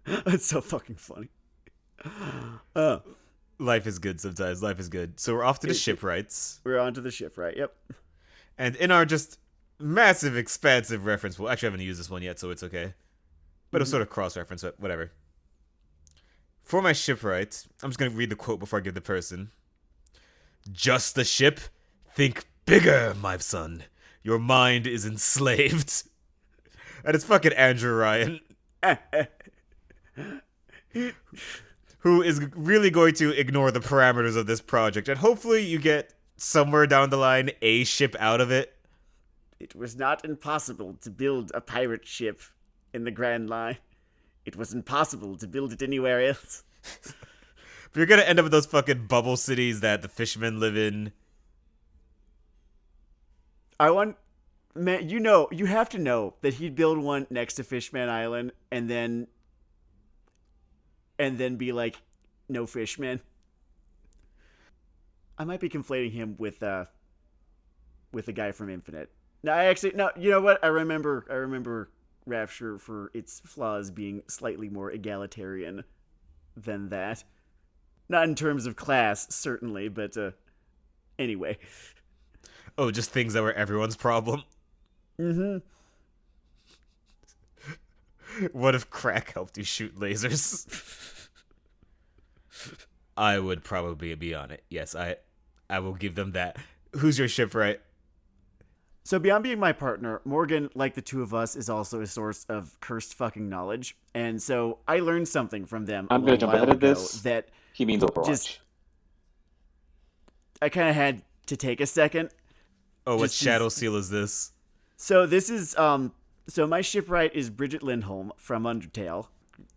It's so fucking funny. Life is good sometimes. Life is good. So we're off to the shipwrights. We're on to the shipwright. Yep. And in our just massive, expansive reference, well, actually, I haven't used this one yet, so it's okay. But it's sort of cross-reference, but whatever. For my shipwright, I'm just going to read the quote before I give the person. Just the ship? Think bigger, my son. Your mind is enslaved. And it's fucking Andrew Ryan. Who is really going to ignore the parameters of this project. And hopefully you get somewhere down the line a ship out of it. It was not impossible to build a pirate ship in the Grand Line. It was impossible to build it anywhere else. But you're gonna end up with those fucking bubble cities that the fishermen live in. Man, you have to know that he'd build one next to Fishman Island and then be like, no Fishman. I might be conflating him with the guy from Infinite. No, you know what? I remember Rapture for its flaws being slightly more egalitarian than that. Not in terms of class, certainly, but anyway. Oh, just things that were everyone's problem? Mm-hmm. What if crack helped you shoot lasers? I would probably be on it. Yes, I will give them that. Who's your shipwright? So beyond being my partner, Morgan, like the two of us, is also a source of cursed fucking knowledge. And so I learned something from them I'm going to jump ahead of this. that He means Overwatch. I kind of had to take a second. Oh, what Shadow Seal is this? So this is so my shipwright is Bridget Lindholm from Undertale.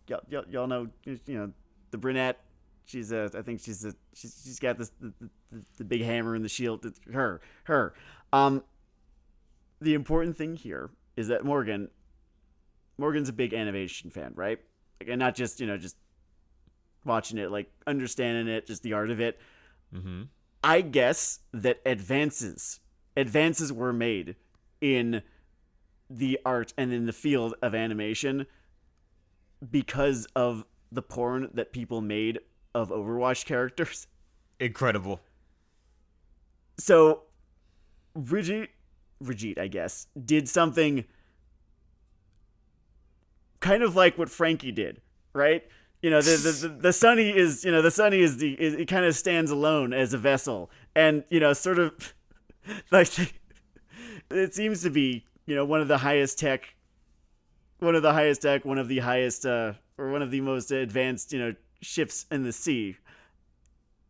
Y'all know, the brunette. She's I think she's got this the big hammer and the shield. It's her. The important thing here is that Morgan's a big animation fan, right? Like, and not just just watching it, like understanding it, just the art of it. Mm-hmm. I guess that advances were made in the art and in the field of animation because of the porn that people made of Overwatch characters. Incredible. So Brigitte, I guess, did something kind of like what Frankie did, right? the Sunny is it kind of stands alone as a vessel, and sort of like it seems to be one of the highest tech, one of the highest or one of the most advanced ships in the sea,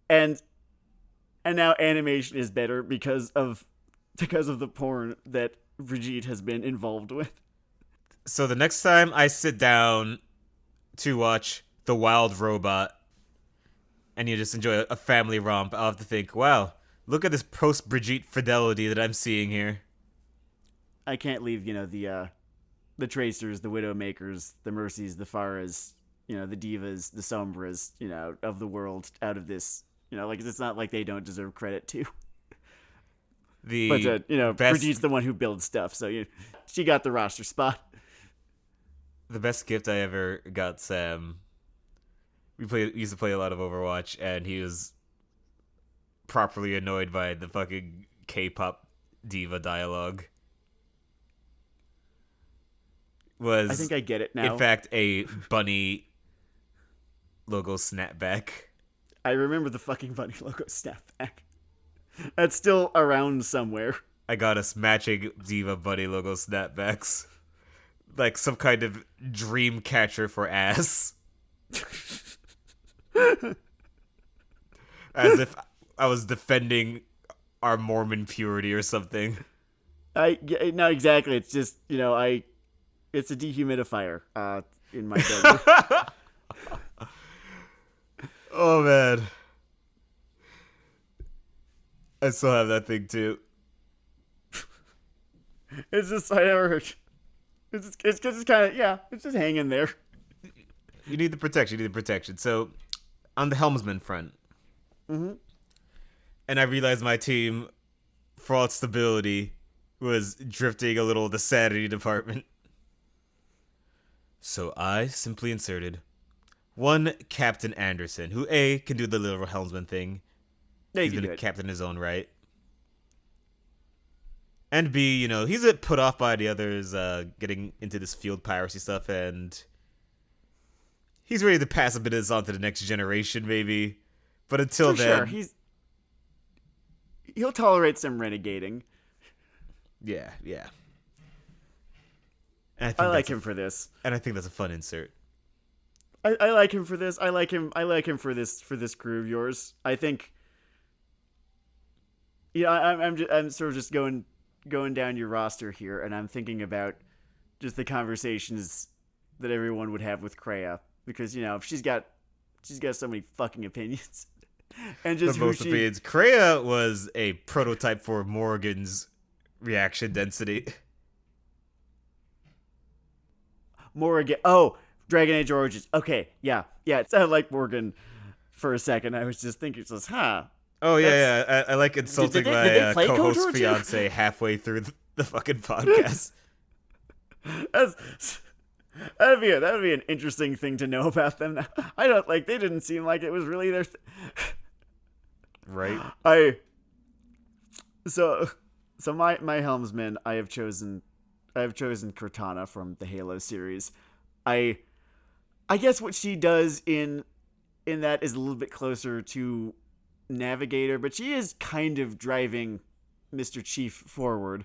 and now animation is better because of the porn that Brigitte has been involved with. So the next time I sit down to watch The Wild Robot and you just enjoy a family romp, I'll have to think, wow, look at this post-Brigitte fidelity that I'm seeing here. I can't leave, the Tracers, the Widowmakers, the Mercies, the Faras, the Divas, the Sombras, of the world out of this. It's not like they don't deserve credit too. But Brigitte's the one who builds stuff, so she got the roster spot. The best gift I ever got Sam. We used to play a lot of Overwatch, and he was properly annoyed by the fucking K-pop diva dialogue. I think I get it now. In fact, a bunny logo snapback. I remember the fucking bunny logo snapback. That's still around somewhere. I got us matching diva bunny logo snapbacks. Like some kind of dream catcher for ass. As if I was defending our Mormon purity or something. No, exactly. It's just, it's a dehumidifier in my bedroom. Oh, man. I still have that thing, too. It's just, I never heard. It's just kind of, it's just hanging there. You need the protection. So, on the helmsman front. Mm-hmm. And I realized my team, for all its stability, was drifting a little the sanity department. So I simply inserted one Captain Anderson, who A, can do the little helmsman thing. He's been a captain in his own right. And B, he's a bit put off by the others getting into this field piracy stuff, and he's ready to pass a bit of this on to the next generation, maybe. But until then... Sure, he'll tolerate some renegading. Yeah. I like him for this. And I think that's a fun insert. I like him for this. I like him for this crew of yours. I think... I'm sort of just going down your roster here, and I'm thinking about just the conversations that everyone would have with Kreia, because she's got so many fucking opinions, and just the most opinions. Kreia was a prototype for Morgan's reaction density. Morgan. Oh, Dragon Age Origins. Okay, yeah. It sounded like Morgan for a second. I was just thinking, Oh, yeah. I like insulting my co-host fiance halfway through the fucking podcast. That'd be an interesting thing to know about them. I don't they didn't seem like it was really their right. So my helmsman, I have chosen Cortana from the Halo series. I guess what she does in that is a little bit closer to Navigator, but she is kind of driving Mr. Chief forward.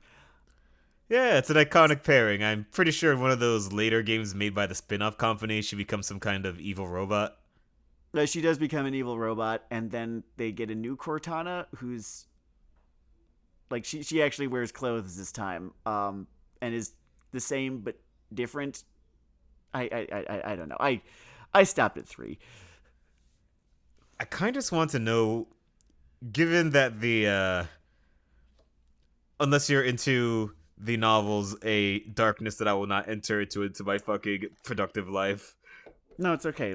Yeah, it's an iconic pairing. I'm pretty sure in one of those later games made by the spin-off company, she becomes some kind of evil robot. She does become an evil robot, and then they get a new Cortana who's she actually wears clothes this time, and is the same but different. I don't know. I stopped at 3. I kind of just want to know, given that the unless you're into the novels, a darkness that I will not enter into my fucking productive life. No, it's okay.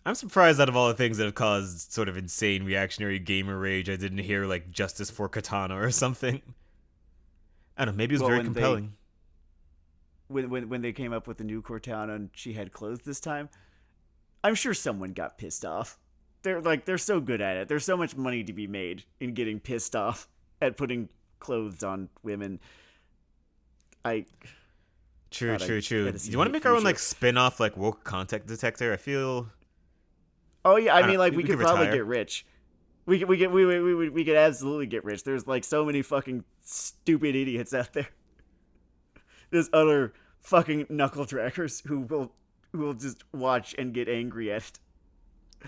I'm surprised out of all the things that have caused sort of insane reactionary gamer rage, I didn't hear Justice for Katana or something. I don't know, maybe it was very compelling. When they came up with the new Cortana and she had clothes this time, I'm sure someone got pissed off. They're so good at it. There's so much money to be made in getting pissed off at putting clothes on women. True, God, true, true. Do Edison you want to hate make our own future. like spin-off like woke contact detector? I feel Oh yeah, I I don't mean, like we, we we could could probably retire. get rich. We could absolutely get rich. There's like so many fucking stupid idiots out there. There's other fucking knuckle trackers who will just watch and get angry at it.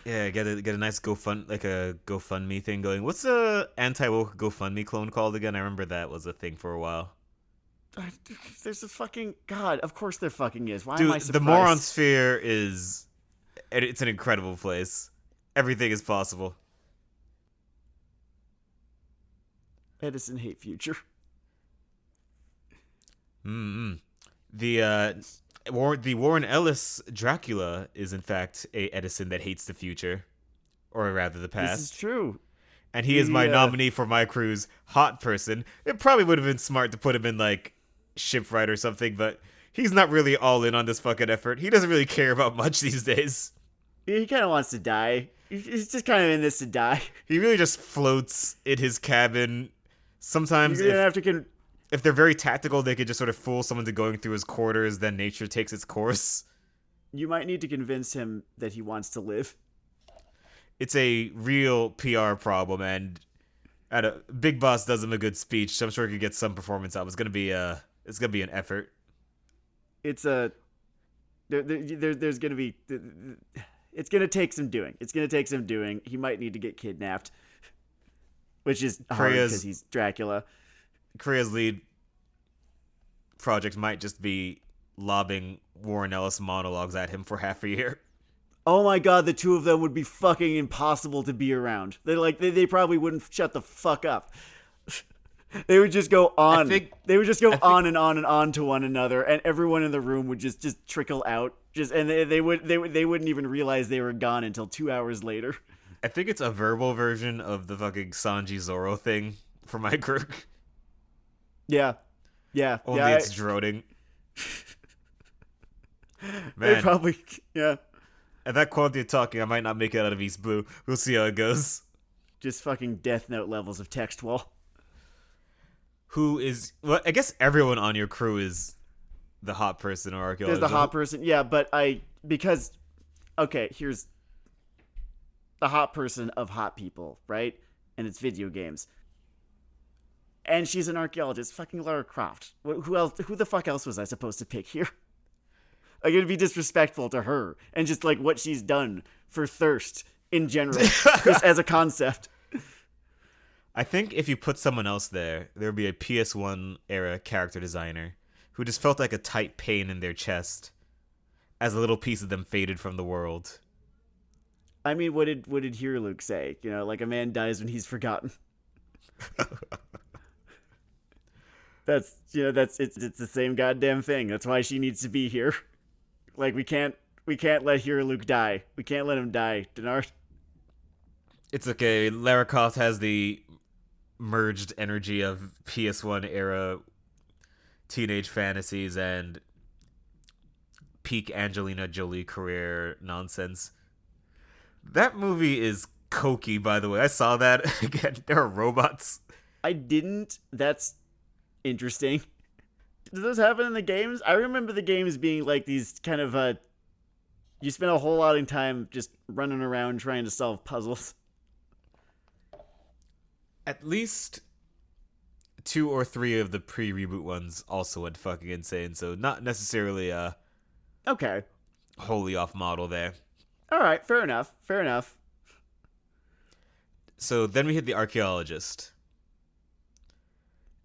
Yeah, get a nice a GoFundMe thing going. What's the anti-woke GoFundMe clone called again? I remember that was a thing for a while. There's a fucking God. Of course there fucking is. Why am I Dude, the surprised? Moron Sphere it's an incredible place. Everything is possible. Edison hate future. Mm-mm. The Warren Ellis Dracula is in fact a Edison that hates the future, or rather the This is past. true. And he is my The nominee for my crew's hot person. It probably would have been smart to put him in like shipwright or something, but he's not really all in on this fucking effort. He doesn't really care about much these days. he kind of wants to die. He's just kind of in this to die. He really just floats in his cabin. Sometimes You're gonna have to if they're very tactical, they could just sort of fool someone to going through his quarters, then nature takes its course. You might need to convince him that he wants to live. It's a real PR problem, and Big Boss does him a good speech, so I'm sure he could get some performance out. It's gonna be an effort. It's a there's gonna be it's gonna take some doing. It's gonna take some doing. He might need to get kidnapped, which is hard because he's Dracula. Korea's lead project might just be lobbing Warren Ellis monologues at him for half a year. Oh my God, the two of them would be fucking impossible to be around. They probably wouldn't shut the fuck up. They would just go on. They would just go on and on and on to one another, and everyone in the room would just trickle out. And they wouldn't even realize they were gone until 2 hours later. I think it's a verbal version of the fucking Sanji Zoro thing for my group. Yeah. Only it's droning. They Man, probably, yeah. at that quality of talking, I might not make it out of East Blue. We'll see how it goes. Just fucking Death Note levels of text wall. Well, I guess everyone on your crew is the hot person or archaeologist. There's the hot person, yeah, but here's the hot person of hot people, right? And it's video games. And she's an archaeologist, fucking Lara Croft. Who the fuck else was I supposed to pick here? Like, it'd be disrespectful to her and just like what she's done for thirst in general, just as a concept. I think if you put someone else there would be a PS1 era character designer who just felt like a tight pain in their chest as a little piece of them faded from the world. I mean, what did Hero Luke say? You know, like a man dies when he's forgotten. It's the same goddamn thing. That's why she needs to be here. Like we can't let Hero Luke die. We can't let him die, Dennard. It's okay. Lara Croft has the merged energy of PS1 era teenage fantasies and peak Angelina Jolie career nonsense. That movie is cokey, by the way. I saw that. Again, there are robots. I didn't. That's interesting. Does those happen in the games? I remember the games being like these kind of you spend a whole lot of time just running around trying to solve puzzles. At least 2 or 3 of the pre-reboot ones also went fucking insane, so not necessarily Okay. wholly off model there. All right, fair enough. So then we hit the archaeologist.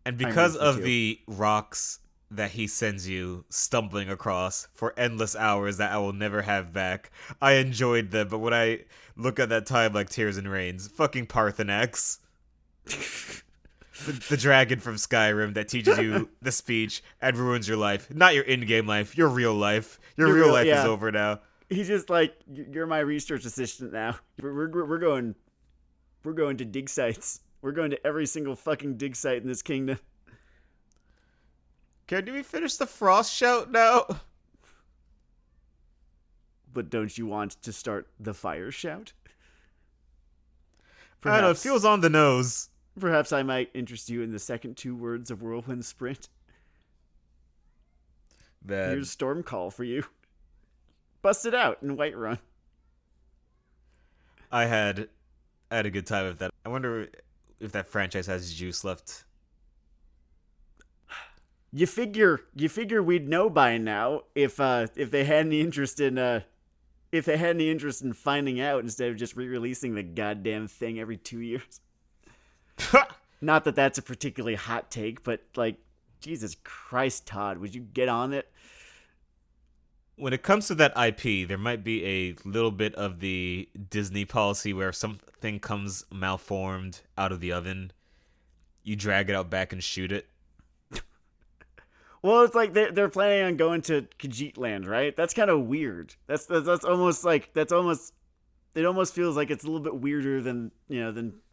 And because of the rocks that he sends you stumbling across for endless hours that I will never have back, I enjoyed them, but when I look at that time like tears and rains, fucking Parthenax. The dragon from Skyrim that teaches you the speech and ruins your life. Not your in-game life, your real life. Your real life is over now. He's just like, you're my research assistant now. We're going to dig sites. We're going to every single fucking dig site in this kingdom. Can we finish the frost shout now? But don't you want to start the fire shout? I don't know, it feels on the nose. Perhaps I might interest you in the second 2 words of Whirlwind Sprint. Man, Here's Storm Call for you. Bust it out in Whiterun. I had I had a good time with that. I wonder if that franchise has juice left. You figure we'd know by now if they had any interest in finding out instead of just re-releasing the goddamn thing every 2 years. Not that that's a particularly hot take, but like, Jesus Christ, Todd, would you get on it? When it comes to that IP, there might be a little bit of the Disney policy where if something comes malformed out of the oven, you drag it out back and shoot it. Well, it's like they're planning on going to Khajiit Land, right? That's kind of weird. That's almost like it almost feels like it's a little bit weirder than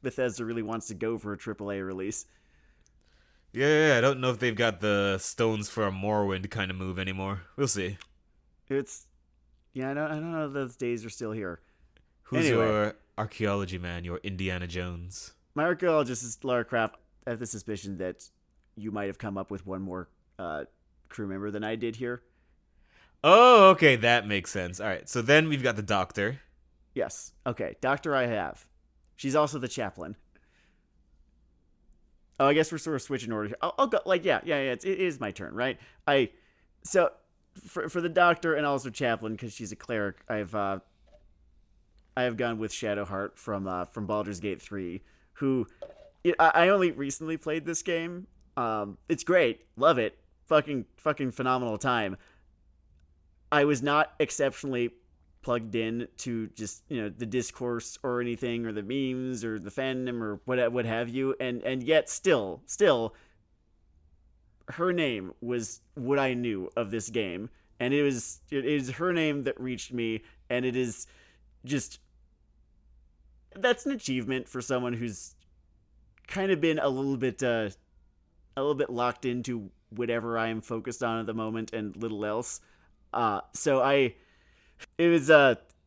Bethesda really wants to go for a AAA release. Yeah, I don't know if they've got the stones for a Morrowind kind of move anymore. We'll see. I don't know if those days are still here. Who's Anyway. your archaeology man, your Indiana Jones? My archaeologist is Lara Croft. I have the suspicion that you might have come up with one more crew member than I did here. Oh, okay, that makes sense. All right, so then we've got the doctor. Yes. Okay. Doctor I have. She's also the chaplain. Oh, I guess we're sort of switching order here. I'll go. Like, yeah. It is my turn, right? So for the doctor and also chaplain, because she's a cleric, I have gone with Shadowheart from Baldur's Gate 3, who I only recently played this game. It's great, love it, fucking phenomenal time. I was not exceptionally plugged in to just the discourse or anything or the memes or the fandom or what have you, and yet still her name was what I knew of this game, and it is her name that reached me, and it is just, that's an achievement for someone who's kind of been a little bit locked into whatever I am focused on at the moment and little else.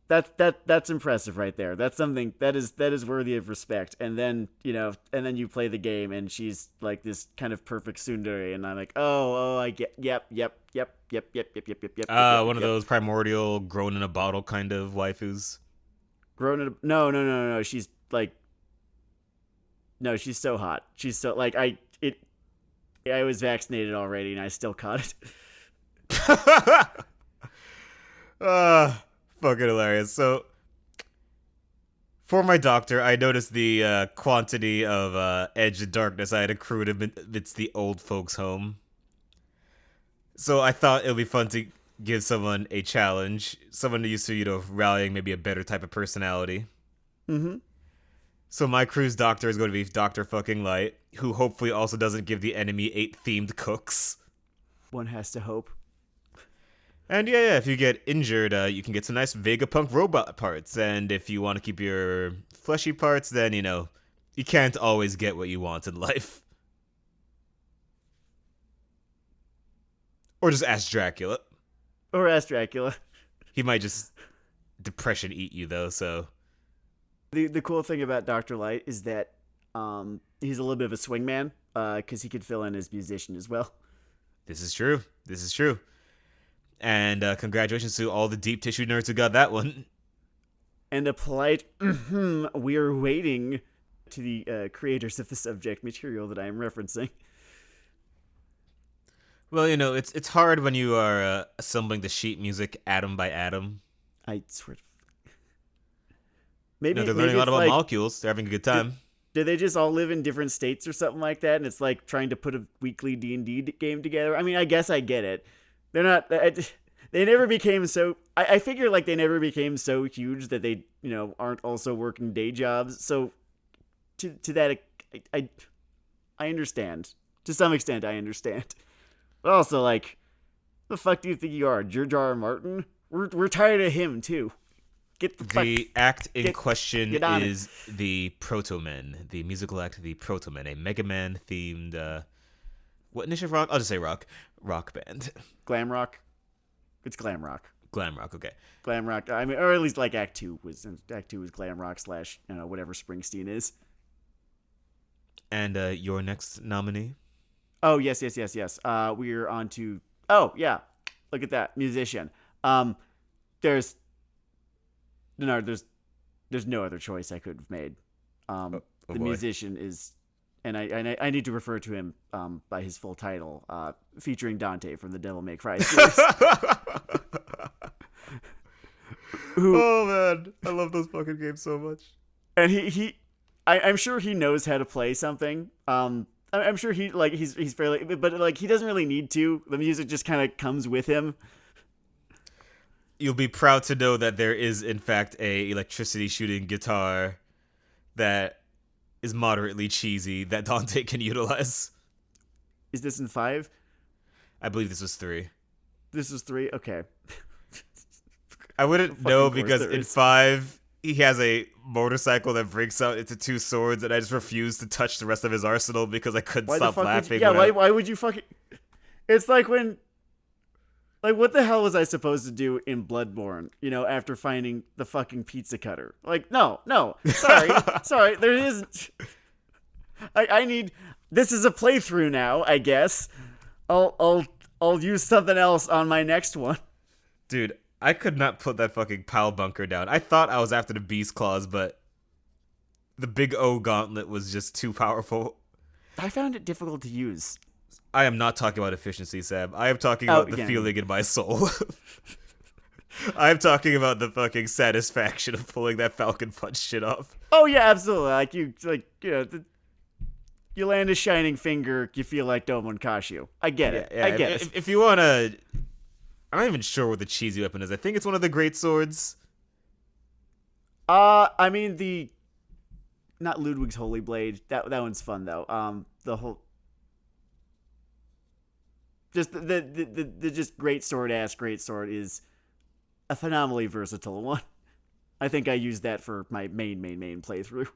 That's impressive right there. That's something that is worthy of respect. And then you play the game and she's like this kind of perfect tsundere, and I'm like, oh, I get, yep. One of those primordial, grown in a bottle kind of waifus. No. She's like, no, she's so hot. She's so like I was vaccinated already and I still caught it. Fucking hilarious. So, for my doctor, I noticed the quantity of Edge of Darkness I had accrued amidst the old folks' home. So I thought it would be fun to give someone a challenge, someone used to, rallying maybe a better type of personality. Mm-hmm. So my crew's doctor is going to be Dr. Fucking Light, who hopefully also doesn't give the enemy 8 themed cooks. One has to hope. And yeah, if you get injured, you can get some nice Vegapunk robot parts. And if you want to keep your fleshy parts, then, you can't always get what you want in life. Or just ask Dracula. He might just depression eat you, though, so... The cool thing about Dr. Light is that he's a little bit of a swingman, because he could fill in as musician as well. This is true. And congratulations to all the deep tissue nerds who got that one. And a polite, we are waiting to the creators of the subject material that I am referencing. Well, it's hard when you are assembling the sheet music atom by atom. I swear to... Maybe they're learning a lot about like, molecules. They're having a good time. Do they just all live in different states or something like that? And it's like trying to put a weekly D&D game together? I mean, I guess I get it. They're not... They never became so... I figure like they never became so huge that they, aren't also working day jobs. So to that, I understand. To some extent, I understand. But also, like, the fuck do you think you are, George R. R. Martin? We're tired of him too. Get the fuck. The act in question is it. the Proto-Men, the musical act, the Proto-Men, a Mega Man themed. What initiative rock? I'll just say rock band. Glam rock. It's glam rock. Glam rock, okay. Glam rock. I mean, or at least like Act 2 was glam rock / whatever Springsteen is. And your next nominee? Oh yes. We're on to. Oh yeah, Look at that musician. There's Dennard. There's no other choice I could have made. The boy. musician is, and I need to refer to him by his full title, featuring Dante from the Devil May Cry series. Oh man, I love those fucking games so much. And I'm sure he knows how to play something. I'm sure he's fairly, but like he doesn't really need to. The music just kind of comes with him. You'll be proud to know that there is, in fact, a electricity shooting guitar that is moderately cheesy that Dante can utilize. Is this in 5? I believe this was 3. This is 3. Okay. I wouldn't know course because there in is. 5 he has a motorcycle that breaks out into 2 swords, and I just refused to touch the rest of his arsenal because I couldn't Why the stop fuck laughing. would you, yeah, why would you fucking... It's like when... Like, what the hell was I supposed to do in Bloodborne, after finding the fucking pizza cutter? Like, no. Sorry, there isn't... I need... This is a playthrough now, I guess. I'll use something else on my next one. Dude, I could not put that fucking pal bunker down. I thought I was after the beast claws, but the big O gauntlet was just too powerful. I found it difficult to use. I am not talking about efficiency, Sam. I am talking about the feeling in my soul. I'm talking about the fucking satisfaction of pulling that Falcon Punch shit off. Oh yeah, absolutely. You land a shining finger, you feel like Domon Kashu. I get it. Yeah, I get it. If you want to... I'm not even sure what the cheesy weapon is. I think it's one of the great swords. I mean not Ludwig's Holy Blade. That one's fun though. The whole just the just great sword is a phenomenally versatile one. I think I used that for my main playthrough.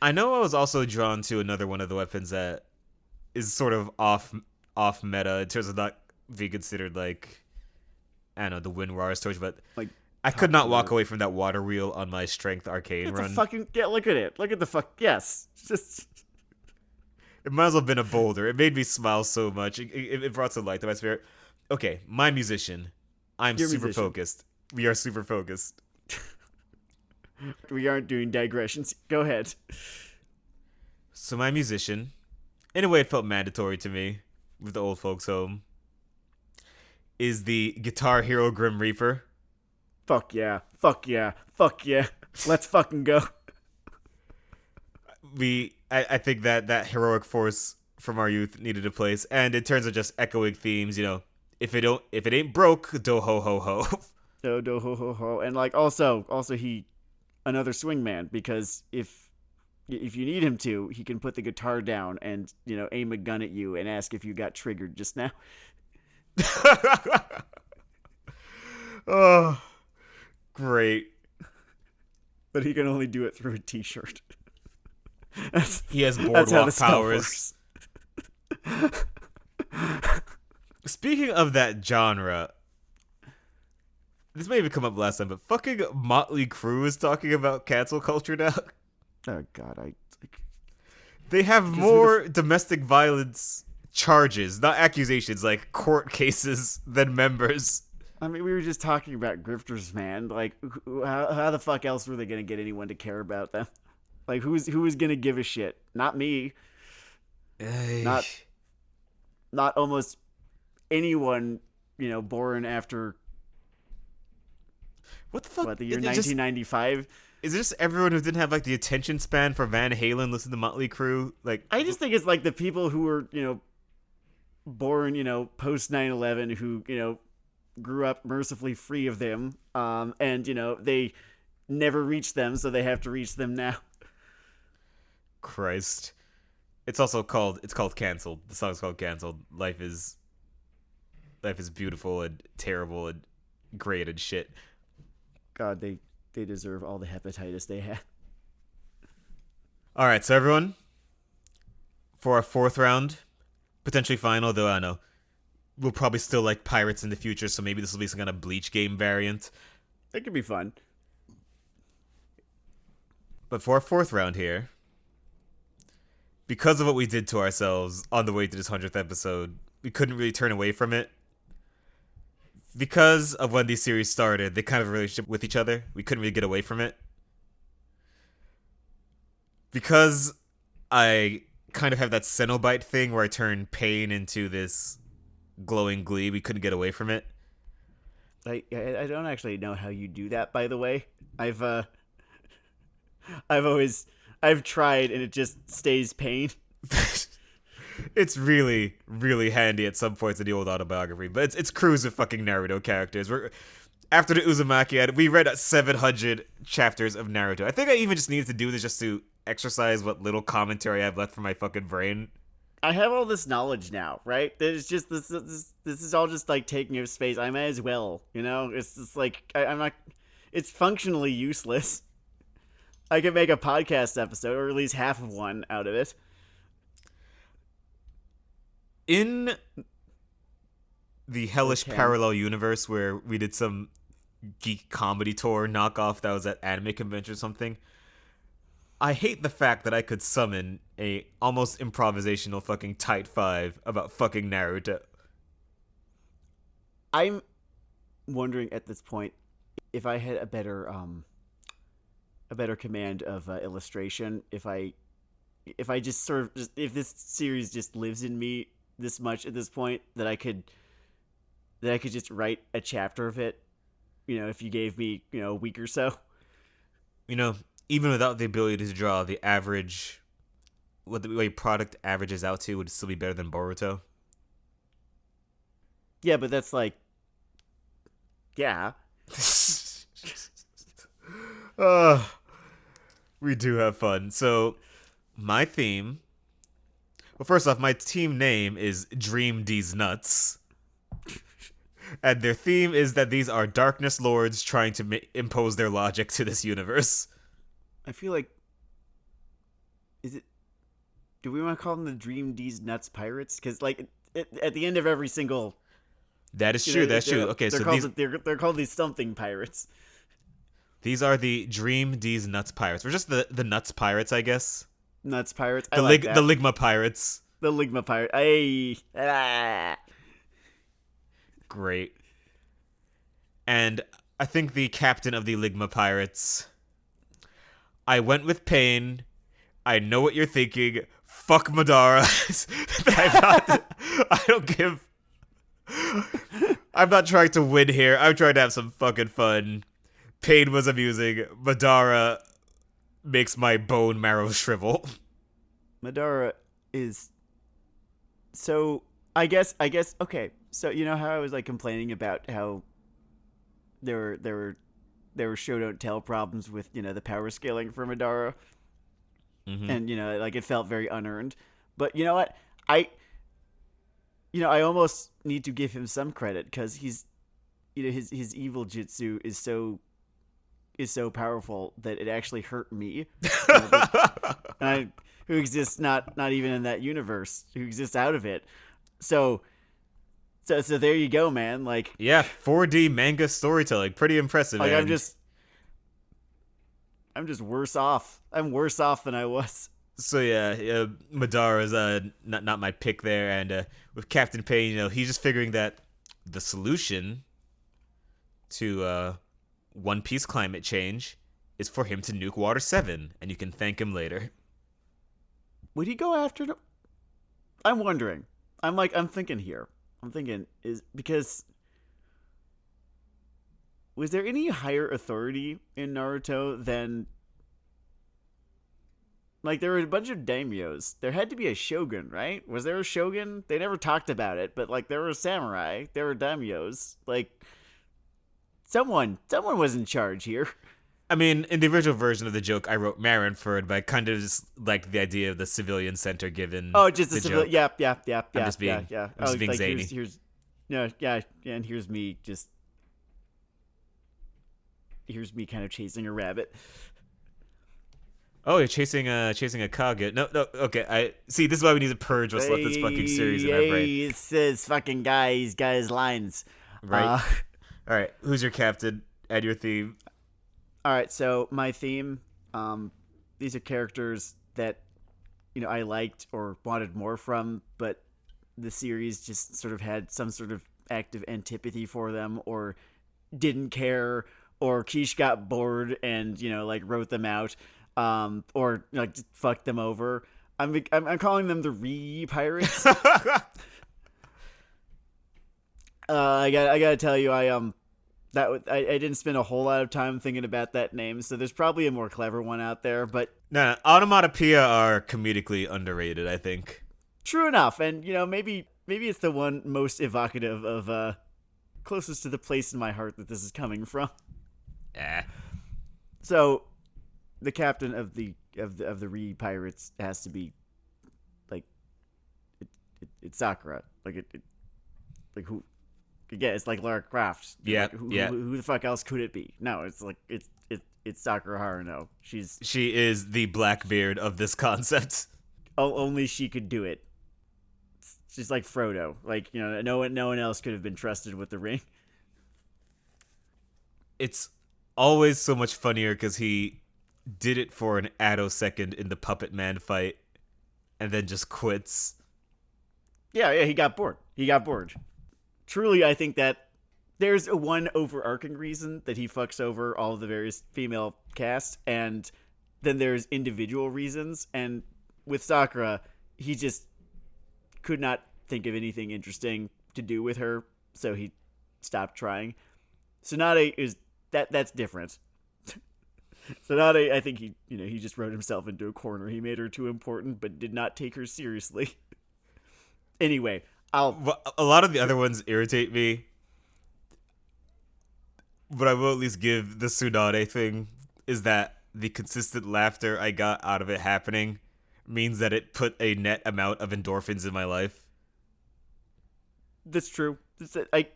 I know I was also drawn to another one of the weapons that is sort of off meta in terms of not being considered like, I don't know, the Windwar's torch, but Like I could not walk away from that water wheel on my strength arcane It's run. look at it. Look at the fuck. Yes. Just It might as well have been a boulder. It made me smile so much. It brought some light to my spirit. Okay, my musician. I'm Your super musician. focused. We are super focused. we aren't doing digressions. Go ahead. So my musician, in a way it felt mandatory to me with the old folks home, is the Guitar Hero Grim Reaper. Fuck yeah. Let's fucking go. I think that heroic force from our youth needed a place, and in terms of just echoing themes, if it ain't broke, do ho ho ho. Do ho ho ho. And like also he another swingman, because if you need him to, he can put the guitar down and aim a gun at you and ask if you got triggered just now. Oh, great. But he can only do it through a t-shirt. He has That's how the boardwalk spell powers. works. Speaking of that genre, this may have come up last time, but fucking Motley Crue is talking about cancel culture now. Oh god, They have more domestic violence charges, not accusations, like court cases, than members. I mean, we were just talking about grifters, man. Like, how the fuck else were they gonna get anyone to care about them? Like, who was gonna give a shit? Not me. Not almost anyone. Born after What the fuck? the year It just- 1995. Is it just everyone who didn't have like the attention span for Van Halen listen to Motley Crue? Like, I just think it's like the people who were born post 9/11 who grew up mercifully free of them, and they never reached them, so they have to reach them now. Christ. It's called Canceled. The song's called Canceled. Life is beautiful and terrible and great and shit. God, they deserve all the hepatitis they had. All right, so everyone, for our 4th round, potentially final, though I know we'll probably still like Pirates in the future, so maybe this will be some kind of Bleach game variant. It could be fun. But for our 4th round here, because of what we did to ourselves on the way to this 100th episode, we couldn't really turn away from it. Because of when these series started, they kind of have a relationship with each other. We couldn't really get away from it. Because I kind of have that Cenobite thing where I turn pain into this glowing glee, we couldn't get away from it. I don't actually know how you do that, by the way. I've tried and it just stays pain. It's really, really handy at some points in the old autobiography, but it's crews of fucking Naruto characters. After the Uzumaki, we read 700 chapters of Naruto. I think I even just needed to do this just to exercise what little commentary I have left for my fucking brain. I have all this knowledge now, right? There's just this is all just like taking up space. I may as well, It's just like I'm not. It's functionally useless. I could make a podcast episode, or at least half of one out of it. In the hellish parallel universe where we did some geek comedy tour knockoff that was at anime convention or something, I hate the fact that I could summon a almost improvisational fucking tight five about fucking Naruto. I'm wondering at this point if I had a better command of illustration, if I just sort of if this series just lives in me this much at this point that I could just write a chapter of it, if you gave me a week or so. Even without the ability to draw, the average, what the way product averages out to would still be better than Boruto. Yeah, but that's like, yeah. We do have fun. So, my theme. Well, first off, my team name is Dream These Nuts. And their theme is that these are darkness lords trying to impose their logic to this universe. I feel like, do we want to call them the Dream These Nuts Pirates? Because, like, at the end of every single... That is true, that's true. Okay, they're called these something pirates. These are the Dream These Nuts Pirates. We're just the Nuts Pirates, I guess. Nuts Pirates? The Ligma Pirates. The Ligma Pirate. Great. And I think the captain of the Ligma Pirates... I went with pain. I know what you're thinking. Fuck Madara. I don't give... I'm not trying to win here. I'm trying to have some fucking fun. Pain was amusing. Madara makes my bone marrow shrivel. Madara is... So, I guess, okay. So, you know how I was, like, complaining about how there were show don't tell problems with, the power scaling for Madara. Mm-hmm. And, like, it felt very unearned. But you know what? I almost need to give him some credit because he's, his evil jutsu is so powerful that it actually hurt me. Who exists not even in that universe, who exists out of it. So there you go, man. Like, yeah, 4D manga storytelling, pretty impressive. Like, man. I'm just worse off. I'm worse off than I was. So yeah, Madara's not my pick there, and with Captain Pain, he's just figuring that the solution to One Piece climate change is for him to nuke Water 7, and you can thank him later. Would he go after them? I'm wondering. I'm thinking here. Is because was there any higher authority in Naruto than, like, there were a bunch of daimyos. There had to be a shogun, right? Was there a shogun? They never talked about it, but, like, there were samurai. There were daimyos. Like, someone was in charge here. I mean, in the original version of the joke, I wrote Marineford, but I kind of just like the idea of the civilian center given. Oh, just the civilian. Yeah. I'm just being like, zany. Here's and here's me kind of chasing a rabbit. Oh, you're chasing a Kage. No, okay. I see. This is why we need to purge what's left of this fucking series in our brain. It's this fucking guy. He's got his lines. Right. All right. Who's your captain? Add your theme. All right, so my theme, these are characters that, I liked or wanted more from, but the series just sort of had some sort of active antipathy for them or didn't care, or Quiche got bored and, like, wrote them out, or, like, just fucked them over. I'm calling them the Re-Pirates. I gotta tell you, I didn't spend a whole lot of time thinking about that name, so there's probably a more clever one out there, but No, onomatopoeia are comedically underrated, I think. true enough. And, maybe it's the one most evocative of, closest to the place in my heart that this is coming from. So, the captain of the Re-Pirates has to be, like, it's Sakura. Like, like, who? Again, it's like Lara Croft. Yeah, like, who the fuck else could it be? No, it's like it's Sakura Haruno. She is the Blackbeard of this concept. Only she could do it. She's like Frodo. Like, no one else could have been trusted with the ring. It's always so much funnier because he did it for an attosecond in the Puppet Man fight and then just quits. Yeah, he got bored. Truly, I think that there's one overarching reason that he fucks over all of the various female cast, and then there's individual reasons. And with Sakura, he just could not think of anything interesting to do with her, so he stopped trying. Tsunade is that's different. Tsunade, I think he just wrote himself into a corner. He made her too important, but did not take her seriously. Anyway, a lot of the other ones irritate me, but I will at least give the Tsunade thing is that the consistent laughter I got out of it happening means that it put a net amount of endorphins in my life. That's true. I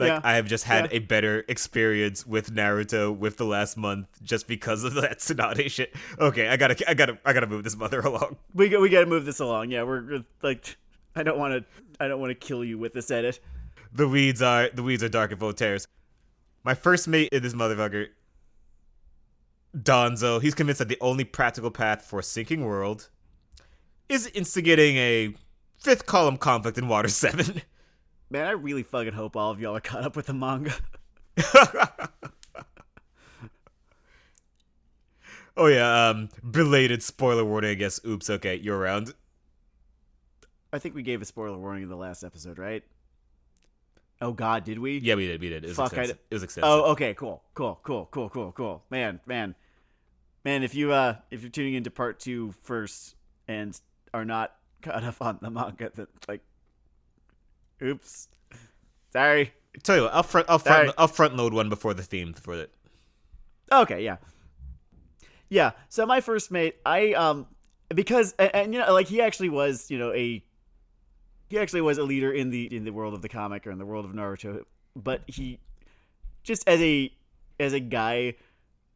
have just had a better experience with Naruto with the last month just because of that Tsunade shit. Okay, I gotta move this mother along. We gotta move this along. Yeah, we're like, I don't want to kill you with this edit. The weeds are dark and full of tears. My first mate in this motherfucker, Donzo. He's convinced that the only practical path for a sinking world is instigating a fifth column conflict in Water 7. Man, I really fucking hope all of y'all are caught up with the manga. Oh yeah, belated spoiler warning, I guess. Oops, okay, you're around. I think we gave a spoiler warning in the last episode, right? Oh god, did we? Yeah, we did. It was extensive. It was extensive. Oh, okay, cool. Man, if you're tuning into part 2 first and are not caught up on the manga, that, like, oops. Sorry. Tell you what, I'll front load one before the theme for it. Okay, yeah. Yeah, so my first mate, because like, he actually was, a leader in the world of the comic, or in the world of Naruto, but he just as a guy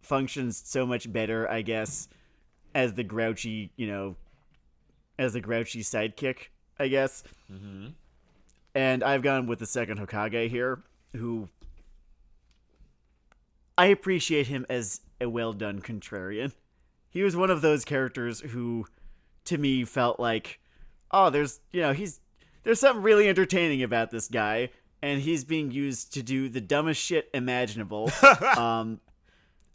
functions so much better, I guess, as the grouchy sidekick, I guess. Mm-hmm. And I've gone with the second Hokage here, who I appreciate him as a well-done contrarian. He was one of those characters who, to me, felt like, oh, there's something really entertaining about this guy, and he's being used to do the dumbest shit imaginable.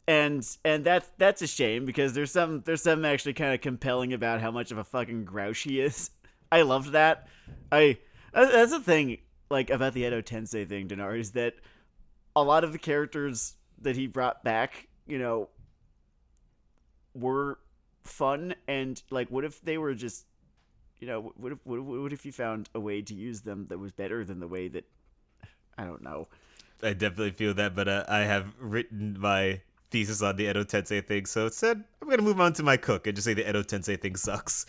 And that's a shame, because there's something actually kind of compelling about how much of a fucking grouch he is. I loved that. That's the thing, like, about the Edo Tensei thing, Dennard, is that a lot of the characters that he brought back, were fun, and, like, what if they were just, what if you found a way to use them that was better than the way that, I don't know. I definitely feel that, but I have written my thesis on the Edo Tensei thing, so instead I'm gonna move on to my cook and just say the Edo Tensei thing sucks.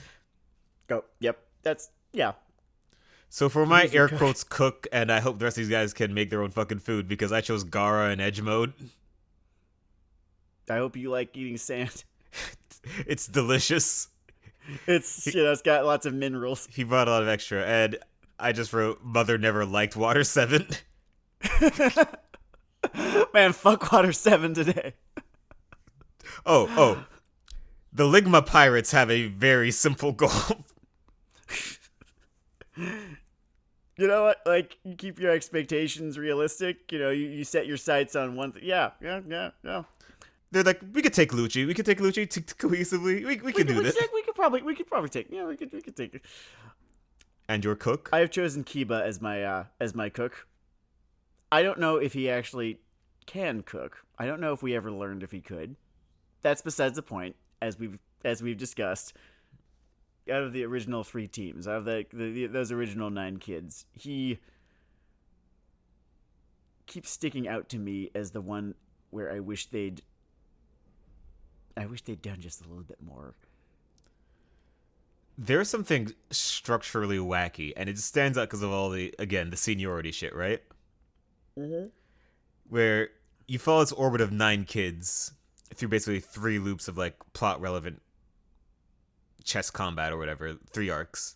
Go. Yep. Yeah. So for my air quotes cook, and I hope the rest of these guys can make their own fucking food, because I chose Gaara in edge mode. I hope you like eating sand. It's delicious. It's got lots of minerals. He brought a lot of extra, and I just wrote, Mother never liked Water 7. Man, fuck Water 7 today. Oh. The Ligma pirates have a very simple goal. You know what? Like, you keep your expectations realistic. You know, you set your sights on one thing. Yeah. They're like, we could take Lucci. We could take Lucci cohesively. We can do this. We could probably take. Yeah, we could take it. And your cook? I have chosen Kiba as my cook. I don't know if he actually can cook. I don't know if we ever learned if he could. That's besides the point, as we've discussed. Out of the original 3 teams, out of those original 9 kids, he keeps sticking out to me as the one where I wish they'd done just a little bit more. There's something structurally wacky, and it stands out because of all the seniority shit, right? Mm-hmm. Where you follow this orbit of 9 kids through basically 3 loops of like plot relevant chess combat or whatever, 3 arcs.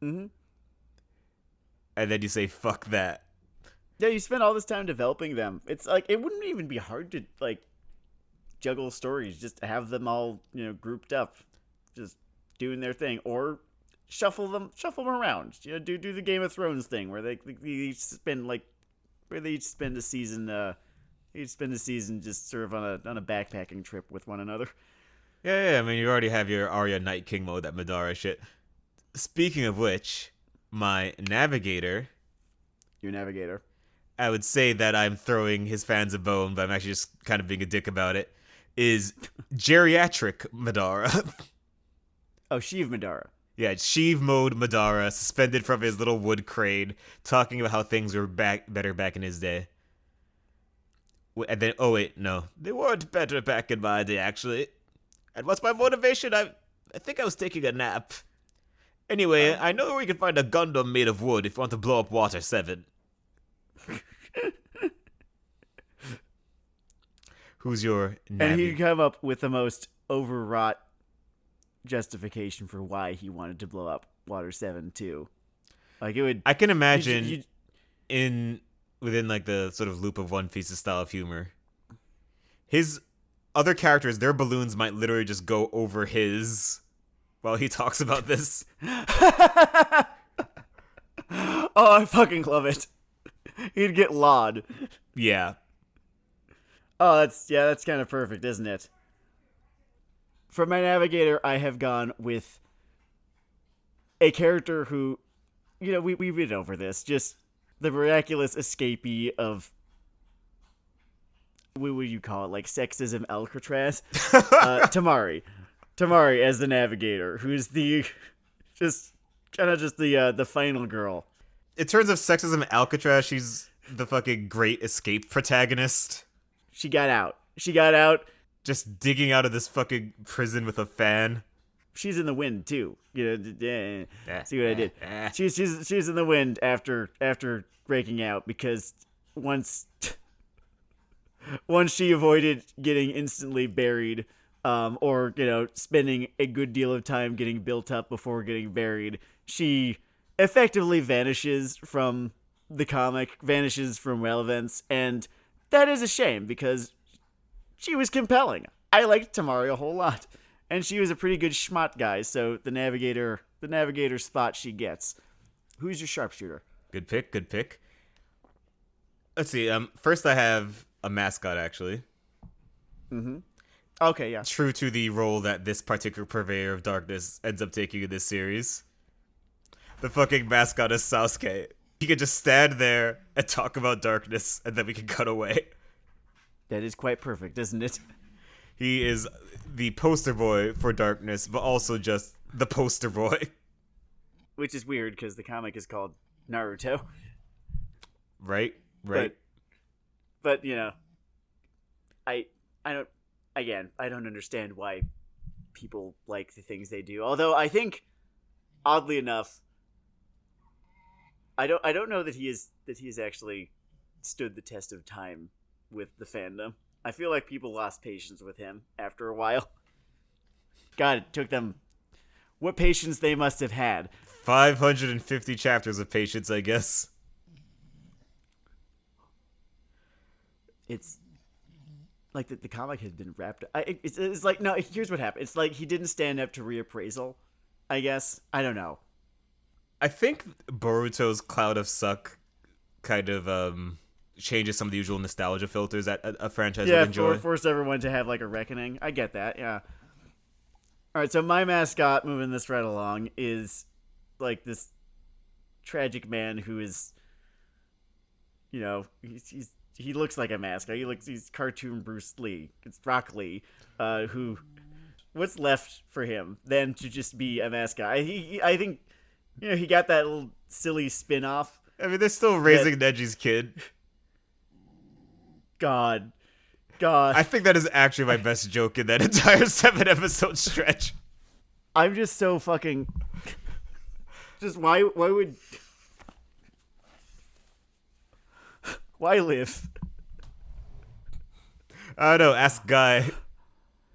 Mm-hmm. And then you say, fuck that. Yeah, you spend all this time developing them. It's like, it wouldn't even be hard to, like, juggle stories. Just have them all, grouped up. Just doing their thing. Or shuffle them around. Do the Game of Thrones thing where they each spend, like, a season, just sort of on a backpacking trip with one another. Yeah, I mean, you already have your Arya Night King mode, that Madara shit. Speaking of which, my navigator... Your navigator. I would say that I'm throwing his fans a bone, but I'm actually just kind of being a dick about it, is geriatric Madara. Oh, Sheev Madara. Yeah, Sheev mode Madara, suspended from his little wood crane, talking about how things were better back in his day. And then, oh wait, no. They weren't better back in my day, actually. And what's my motivation? I think I was taking a nap. Anyway, I know where we can find a Gundam made of wood if you want to blow up Water 7. Who's your And he'd come up with the most overwrought justification for why he wanted to blow up Water 7 too. Like, it would... I can imagine within like the sort of loop of One Piece's style of humor, his other characters, their balloons might literally just go over his while he talks about this. Oh, I fucking love it. He'd get lawed. Yeah. Oh, that's kind of perfect, isn't it? For my navigator, I have gone with a character who, we've been over this, just the miraculous escapee of, what would you call it, like sexism Alcatraz? Tamari as the navigator, who's the final girl. In terms of sexism Alcatraz, she's the fucking great escape protagonist. She got out. Just digging out of this fucking prison with a fan. She's in the wind too. See what I did? She's in the wind after breaking out, because once she avoided getting instantly buried, or spending a good deal of time getting built up before getting buried, she effectively vanishes from the comic, vanishes from relevance, and that is a shame because she was compelling. I liked Tamari a whole lot, and she was a pretty good schmott guy. So the navigator spot she gets. Who's your sharpshooter? Good pick. Let's see. First I have a mascot, actually. Mm-hmm. Okay, yeah. True to the role that this particular purveyor of darkness ends up taking in this series. The fucking mascot is Sasuke. He could just stand there and talk about darkness, and then we can cut away. That is quite perfect, isn't it? He is the poster boy for darkness, but also just the poster boy. Which is weird, because the comic is called Naruto. Right. But I don't understand why people like the things they do. Although I think, oddly enough, I don't know that he has actually stood the test of time with the fandom. I feel like people lost patience with him after a while. God, it took them... What patience they must have had. 550 chapters of patience, I guess. It's like the comic had been wrapped up. It's like, no, here's what happened. It's like he didn't stand up to reappraisal, I guess. I don't know. I think Boruto's Cloud of Suck kind of changes some of the usual nostalgia filters that a franchise would enjoy. Force everyone to have like a reckoning. I get that. Yeah. All right, so my mascot, moving this right along, is like this tragic man who is, he looks like a mascot. He's cartoon Bruce Lee. It's Rock Lee, who, what's left for him than to just be a mascot? I think, he got that little silly spin-off. I mean, they're still raising Neji's kid. God. I think that is actually my best joke in that entire 7-episode stretch. I'm just so fucking... Just why would... Why live? I don't know. Ask Guy.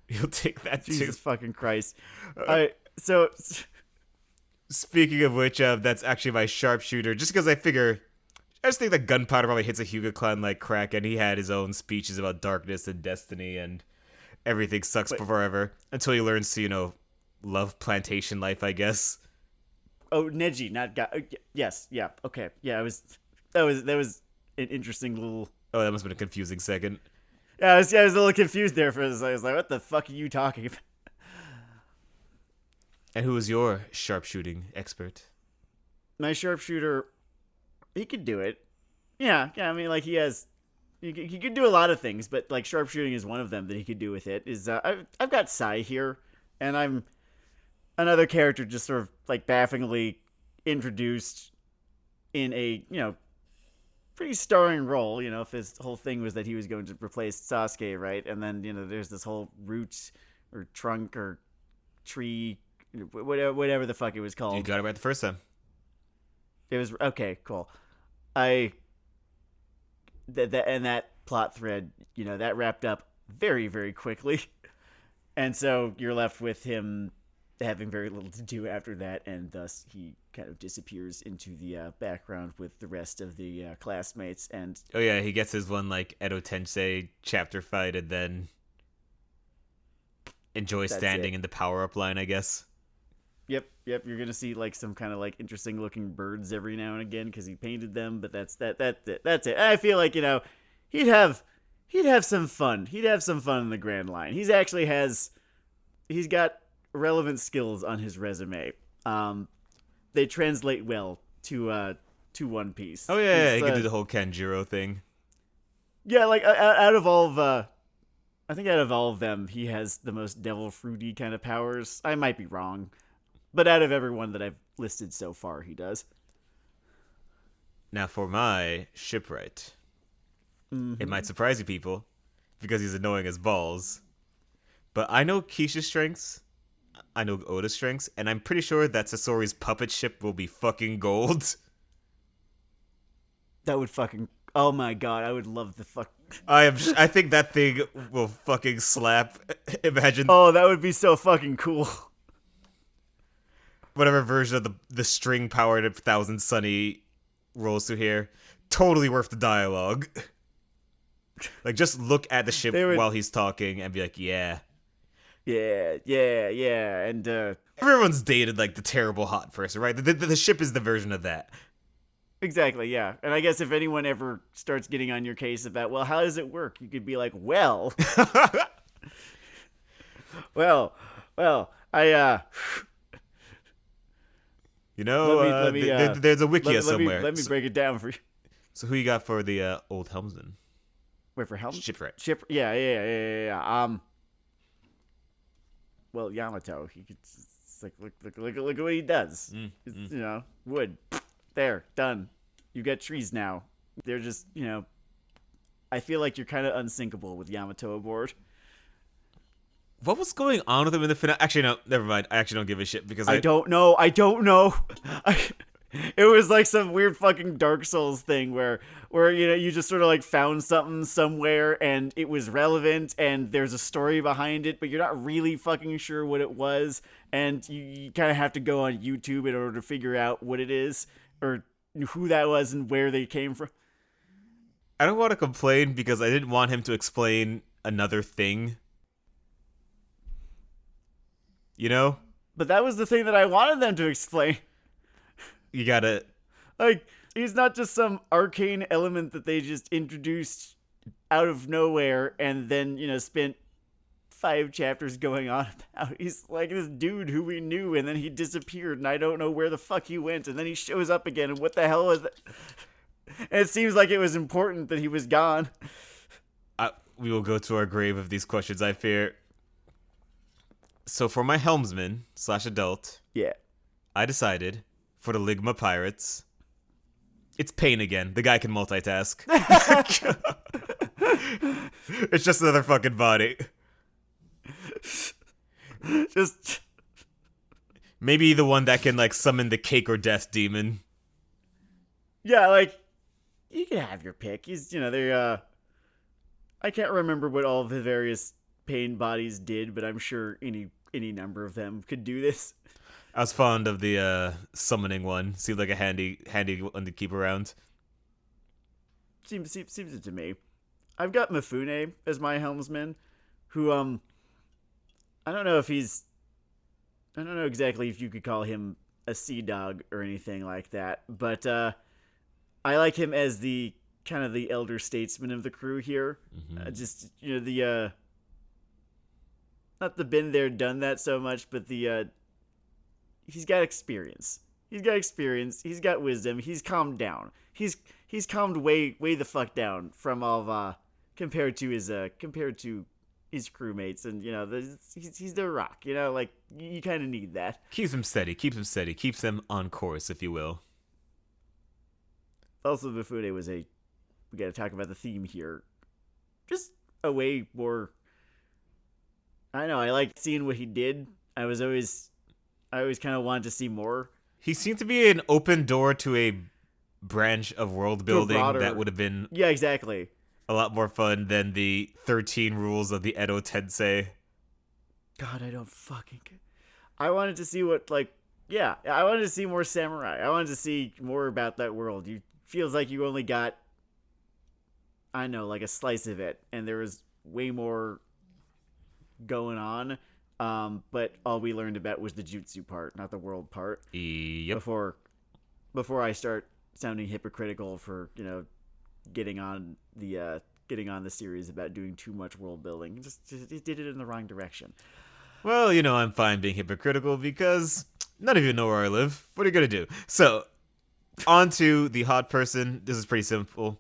He'll take that Jesus too. fucking Christ. Alright, so... Speaking of which, that's actually my sharpshooter. Just because I just think that gunpowder probably hits a Hyuga clan like crack, and he had his own speeches about darkness and destiny, and everything sucks forever until he learns to, love plantation life, I guess. Oh, Neji, not Guy. Yes, yeah, okay, yeah. That was an interesting little. Oh, that must have been a confusing second. Yeah, I was a little confused there for a second. I was like, "What the fuck are you talking about?" And who is your sharpshooting expert? My sharpshooter, he could do it. Yeah. I mean, like he could do a lot of things, but like sharpshooting is one of them that he could do with it. I've got Sai here, and I'm another character just sort of like bafflingly introduced in a pretty starring role. If his whole thing was that he was going to replace Sasuke, right? And then there's this whole root or trunk or tree. Whatever the fuck it was called. You got it right the first time. It was okay, cool. And that plot thread, that wrapped up very, very quickly, and so you're left with him having very little to do after that, and thus he kind of disappears into the background with the rest of the classmates. And oh yeah, he gets his one like Edo Tensei chapter fight, and then enjoys standing in the power up line, I guess. Yep. You're gonna see like some kind of like interesting looking birds every now and again because he painted them, but that's it. And I feel like he'd have some fun. He'd have some fun in the Grand Line. He's got relevant skills on his resume. They translate well to One Piece. Oh yeah, he can do the whole Kanjiro thing. Yeah, like out of all of I think out of all of them, he has the most devil fruity kind of powers. I might be wrong. But out of everyone that I've listed so far, he does. Now for my shipwright. It might surprise you people, because he's annoying as balls. But I know Kisha's strengths, I know Oda's strengths, and I'm pretty sure that Sasori's puppet ship will be fucking gold. That would fucking... Oh my god, I would love the fuck... I think that thing will fucking slap. Imagine... Oh, that would be so fucking cool. Whatever version of the string powered 1000 Sunny rolls through here, totally worth the dialogue. Like, just look at the ship while he's talking and be like, yeah. Yeah. And, everyone's dated, like, the terrible hot person, right? The ship is the version of that. Exactly, yeah. And I guess if anyone ever starts getting on your case about, well, how does it work? You could be like, well, I, there's a wiki somewhere. Let me break it down for you. So who you got for the old helmsman? Wait, for helmsman? Shipwright. Yeah. Well, Yamato, he could look at what he does. Wood. There, done. You got trees now. They're just, I feel like you're kind of unsinkable with Yamato aboard. What was going on with him in the finale? Actually, no, never mind. I actually don't give a shit because I don't know. It was like some weird fucking Dark Souls thing where you just sort of like found something somewhere and it was relevant and there's a story behind it, but you're not really fucking sure what it was, and you kind of have to go on YouTube in order to figure out what it is or who that was and where they came from. I don't want to complain because I didn't want him to explain another thing. But that was the thing that I wanted them to explain. You gotta. Like, he's not just some arcane element that they just introduced out of nowhere and then, spent 5 chapters going on about. He's like this dude who we knew, and then he disappeared, and I don't know where the fuck he went, and then he shows up again, and what the hell is that? And it seems like it was important that he was gone. We will go to our grave with these questions, I fear. So for my helmsman / adult, Yeah. I decided for the Ligma Pirates, it's Pain again. The guy can multitask. It's just another fucking body. Just maybe the one that can like summon the cake or death demon. yeah, like you can have your pick. He's they're I can't remember what all of the various Pain bodies did, but I'm sure any number of them could do this. I was fond of the summoning one. Seemed like a handy one to keep around. Seems it to me. I've got Mifune as my helmsman, who I don't know exactly if you could call him a sea dog or anything like that, but I like him as the kind of the elder statesman of the crew here. Mm-hmm. Just the not the been there done that so much, but the he's got experience. He's got wisdom. He's calmed down. He's calmed way the fuck down from all of compared to his crewmates, and he's the rock. Like you kind of need that. Keeps him steady. Keeps them on course, if you will. Also, Mifune was we got to talk about the theme here. Just a way more. I know. I liked seeing what he did. I always kind of wanted to see more. He seemed to be an open door to a branch of world building that would have been exactly a lot more fun than the 13 rules of the Edo Tensei. God, I wanted to see I wanted to see more samurai. I wanted to see more about that world. Feels like you only got, I know, like a slice of it, and there was way more going on. But all we learned about was the jutsu part, not the world part. Yep. Before I start sounding hypocritical for getting on the series about doing too much world building, just it did it in the wrong direction. Well, I'm fine being hypocritical because none of you know where I live. What are you gonna do? So, on to the hot person. This is pretty simple.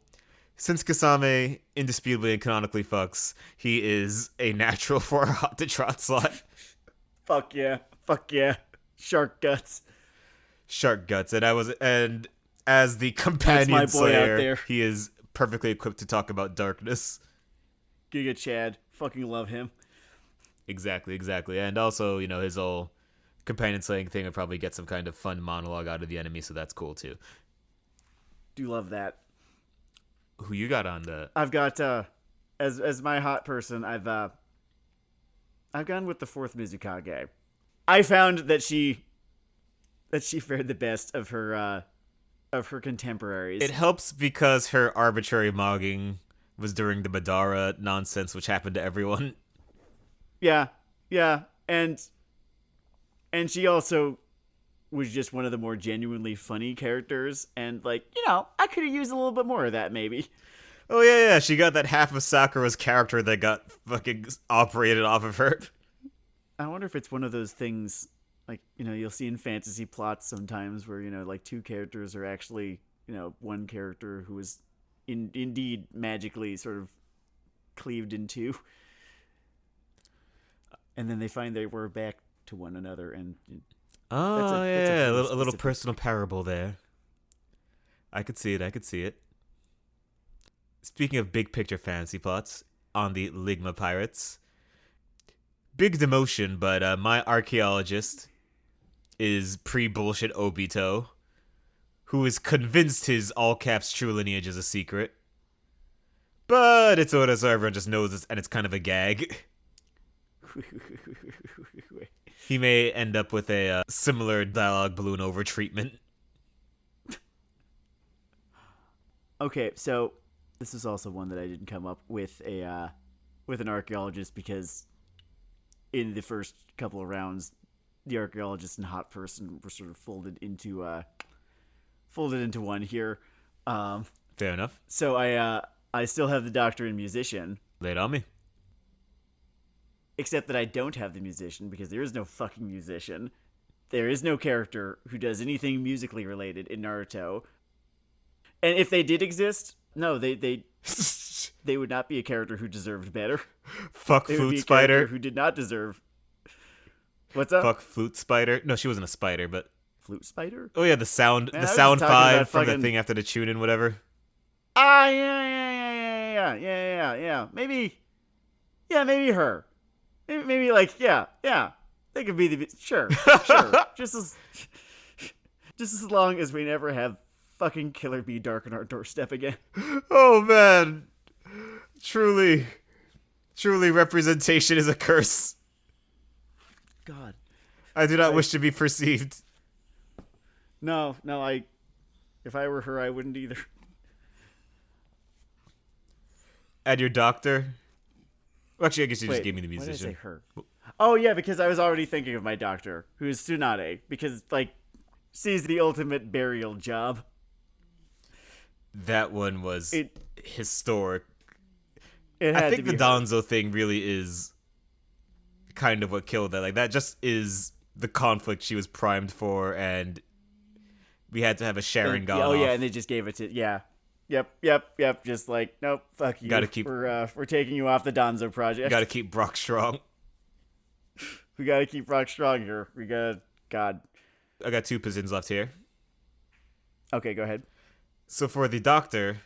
Since Kasame indisputably and canonically fucks, he is a natural for a hot to trot slot. Fuck yeah. Shark guts. And as the companion That's my boy slayer, out there. he is perfectly equipped to talk about darkness. Giga Chad. Fucking love him. Exactly. And also, his whole companion slaying thing would probably get some kind of fun monologue out of the enemy, so that's cool too. Do love that. Who you got on the? I've got as my hot person. I've gone with the 4th Mizukage. I found that she fared the best of her contemporaries. It helps because her arbitrary mogging was during the Madara nonsense, which happened to everyone. Yeah, and she also was just one of the more genuinely funny characters, and I could have used a little bit more of that maybe. Oh yeah, she got that half of Sakura's character that got fucking operated off of her. I wonder if it's one of those things, you'll see in fantasy plots sometimes where, 2 characters are actually, one character who is indeed magically sort of cleaved in 2. And then they find they were back to one another, and a little personal parable there. I could see it. Speaking of big picture fantasy plots on the Ligma Pirates, big demotion, but my archaeologist is pre-bullshit Obito, who is convinced his all-caps true lineage is a secret. But it's Oda, so everyone just knows it, and it's kind of a gag. He may end up with a similar dialogue balloon over treatment. Okay, so this is also one that I didn't come up with with an archaeologist, because in the first couple of rounds, the archaeologist and hot person were sort of folded into folded into one here. Fair enough. So I still have the Doctor and musician, Lay it on me. except that I don't have the musician because there is no fucking musician. There is no character who does anything musically related in Naruto. And if they did exist, no, they would not be a character who deserved better. Fuck They would be Flute a character Spider. who did not deserve. What's up? Fuck Flute Spider. No, she wasn't a spider, but Flute Spider? oh yeah, the sound, Man, the I was sound just talking five about from the fucking- thing after the tune and whatever. Ah, yeah. Maybe her. Maybe like, yeah. They could be the sure. Just as long as we never have fucking Killer Bee Dark on our doorstep again. Oh man, truly, representation is a curse. God. I do not wish to be perceived. No, if I were her, I wouldn't either. And your doctor? Well, actually, I guess you just Wait, gave me the why did I musician. say her? Oh yeah, because I was already thinking of my doctor, who is Tsunade, because like sees the ultimate burial job. That one was historic. It had I to think be the her. Donzo thing really is kind of what killed that. Like, that just is the conflict she was primed for, and we had to have a Sharon gone Oh off. yeah, and they just gave it to Yep. Just like nope, fuck you. Gotta keep- We're taking you off the Donzo project. Gotta keep Brock strong. We gotta keep Rock strong here. We gotta God. I got 2 positions left here. Okay, go ahead. So for the doctor,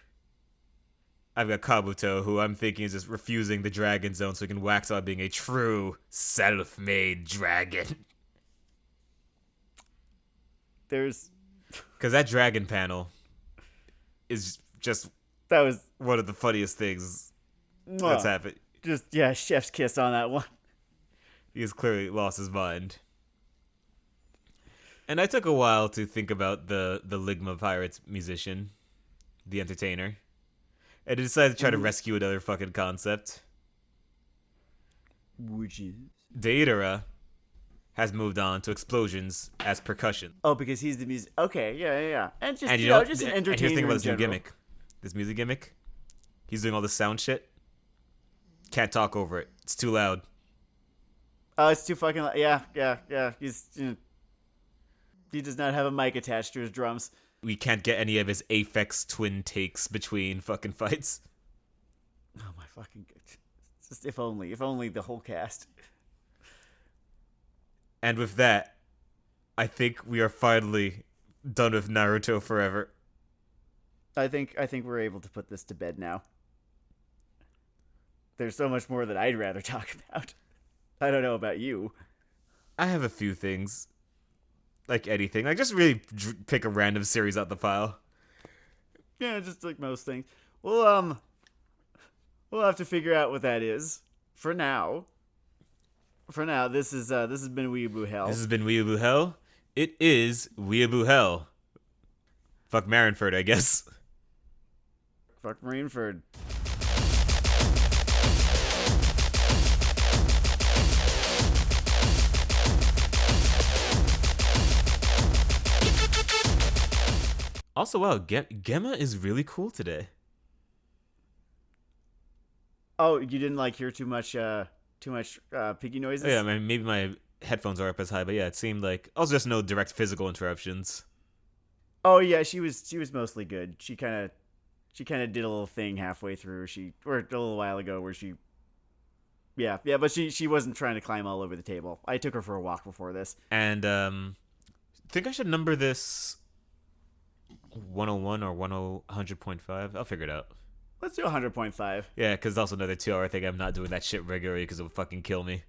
I've got Kabuto, who I'm thinking is just refusing the Dragon Zone so he can wax out being a true self-made dragon. There's Because that dragon panel is just that was one of the funniest things that's happened. just chef's kiss on that one. He has clearly lost his mind. And I took a while to think about the Ligma Pirates musician, the entertainer. And I decided to try to rescue another fucking concept. Which is Deidara has moved on to explosions as percussion. because he's the music. Okay, yeah. And just And you you know, know, just an and entertainer. here's the thing about this in new general. gimmick. This music gimmick. He's doing all the sound shit. Can't talk over it. It's too loud. Oh, it's too fucking. Yeah. He does not have a mic attached to his drums. We can't get any of his Aphex twin takes between fucking fights. Oh my fucking. It's just if only the whole cast. And with that, I think we are finally done with Naruto forever. I think we're able to put this to bed now. There's so much more that I'd rather talk about. I don't know about you. I have a few things. Like anything. Like, just really pick a random series out the file. Yeah, just like most things. We'll have to figure out what that is. For now, this has been Weeaboo Hell. This has been Weeaboo Hell. It is Weeaboo Hell. Fuck Marineford, I guess. Fuck Marineford. Also, wow, Gemma is really cool today. Oh, you didn't like hear too much piggy noises? Oh, yeah, I mean, maybe my headphones are up as high, but yeah, it seemed like also just no direct physical interruptions. Oh yeah, she was mostly good. She kind of did a little thing halfway through. Or a little while ago where she. Yeah, but she wasn't trying to climb all over the table. I took her for a walk before this. And think I should number this 101 or 100.5. I'll figure it out. Let's do 100.5. Yeah, because also another 2 hour thing. I'm not doing that shit regularly because it would fucking kill me.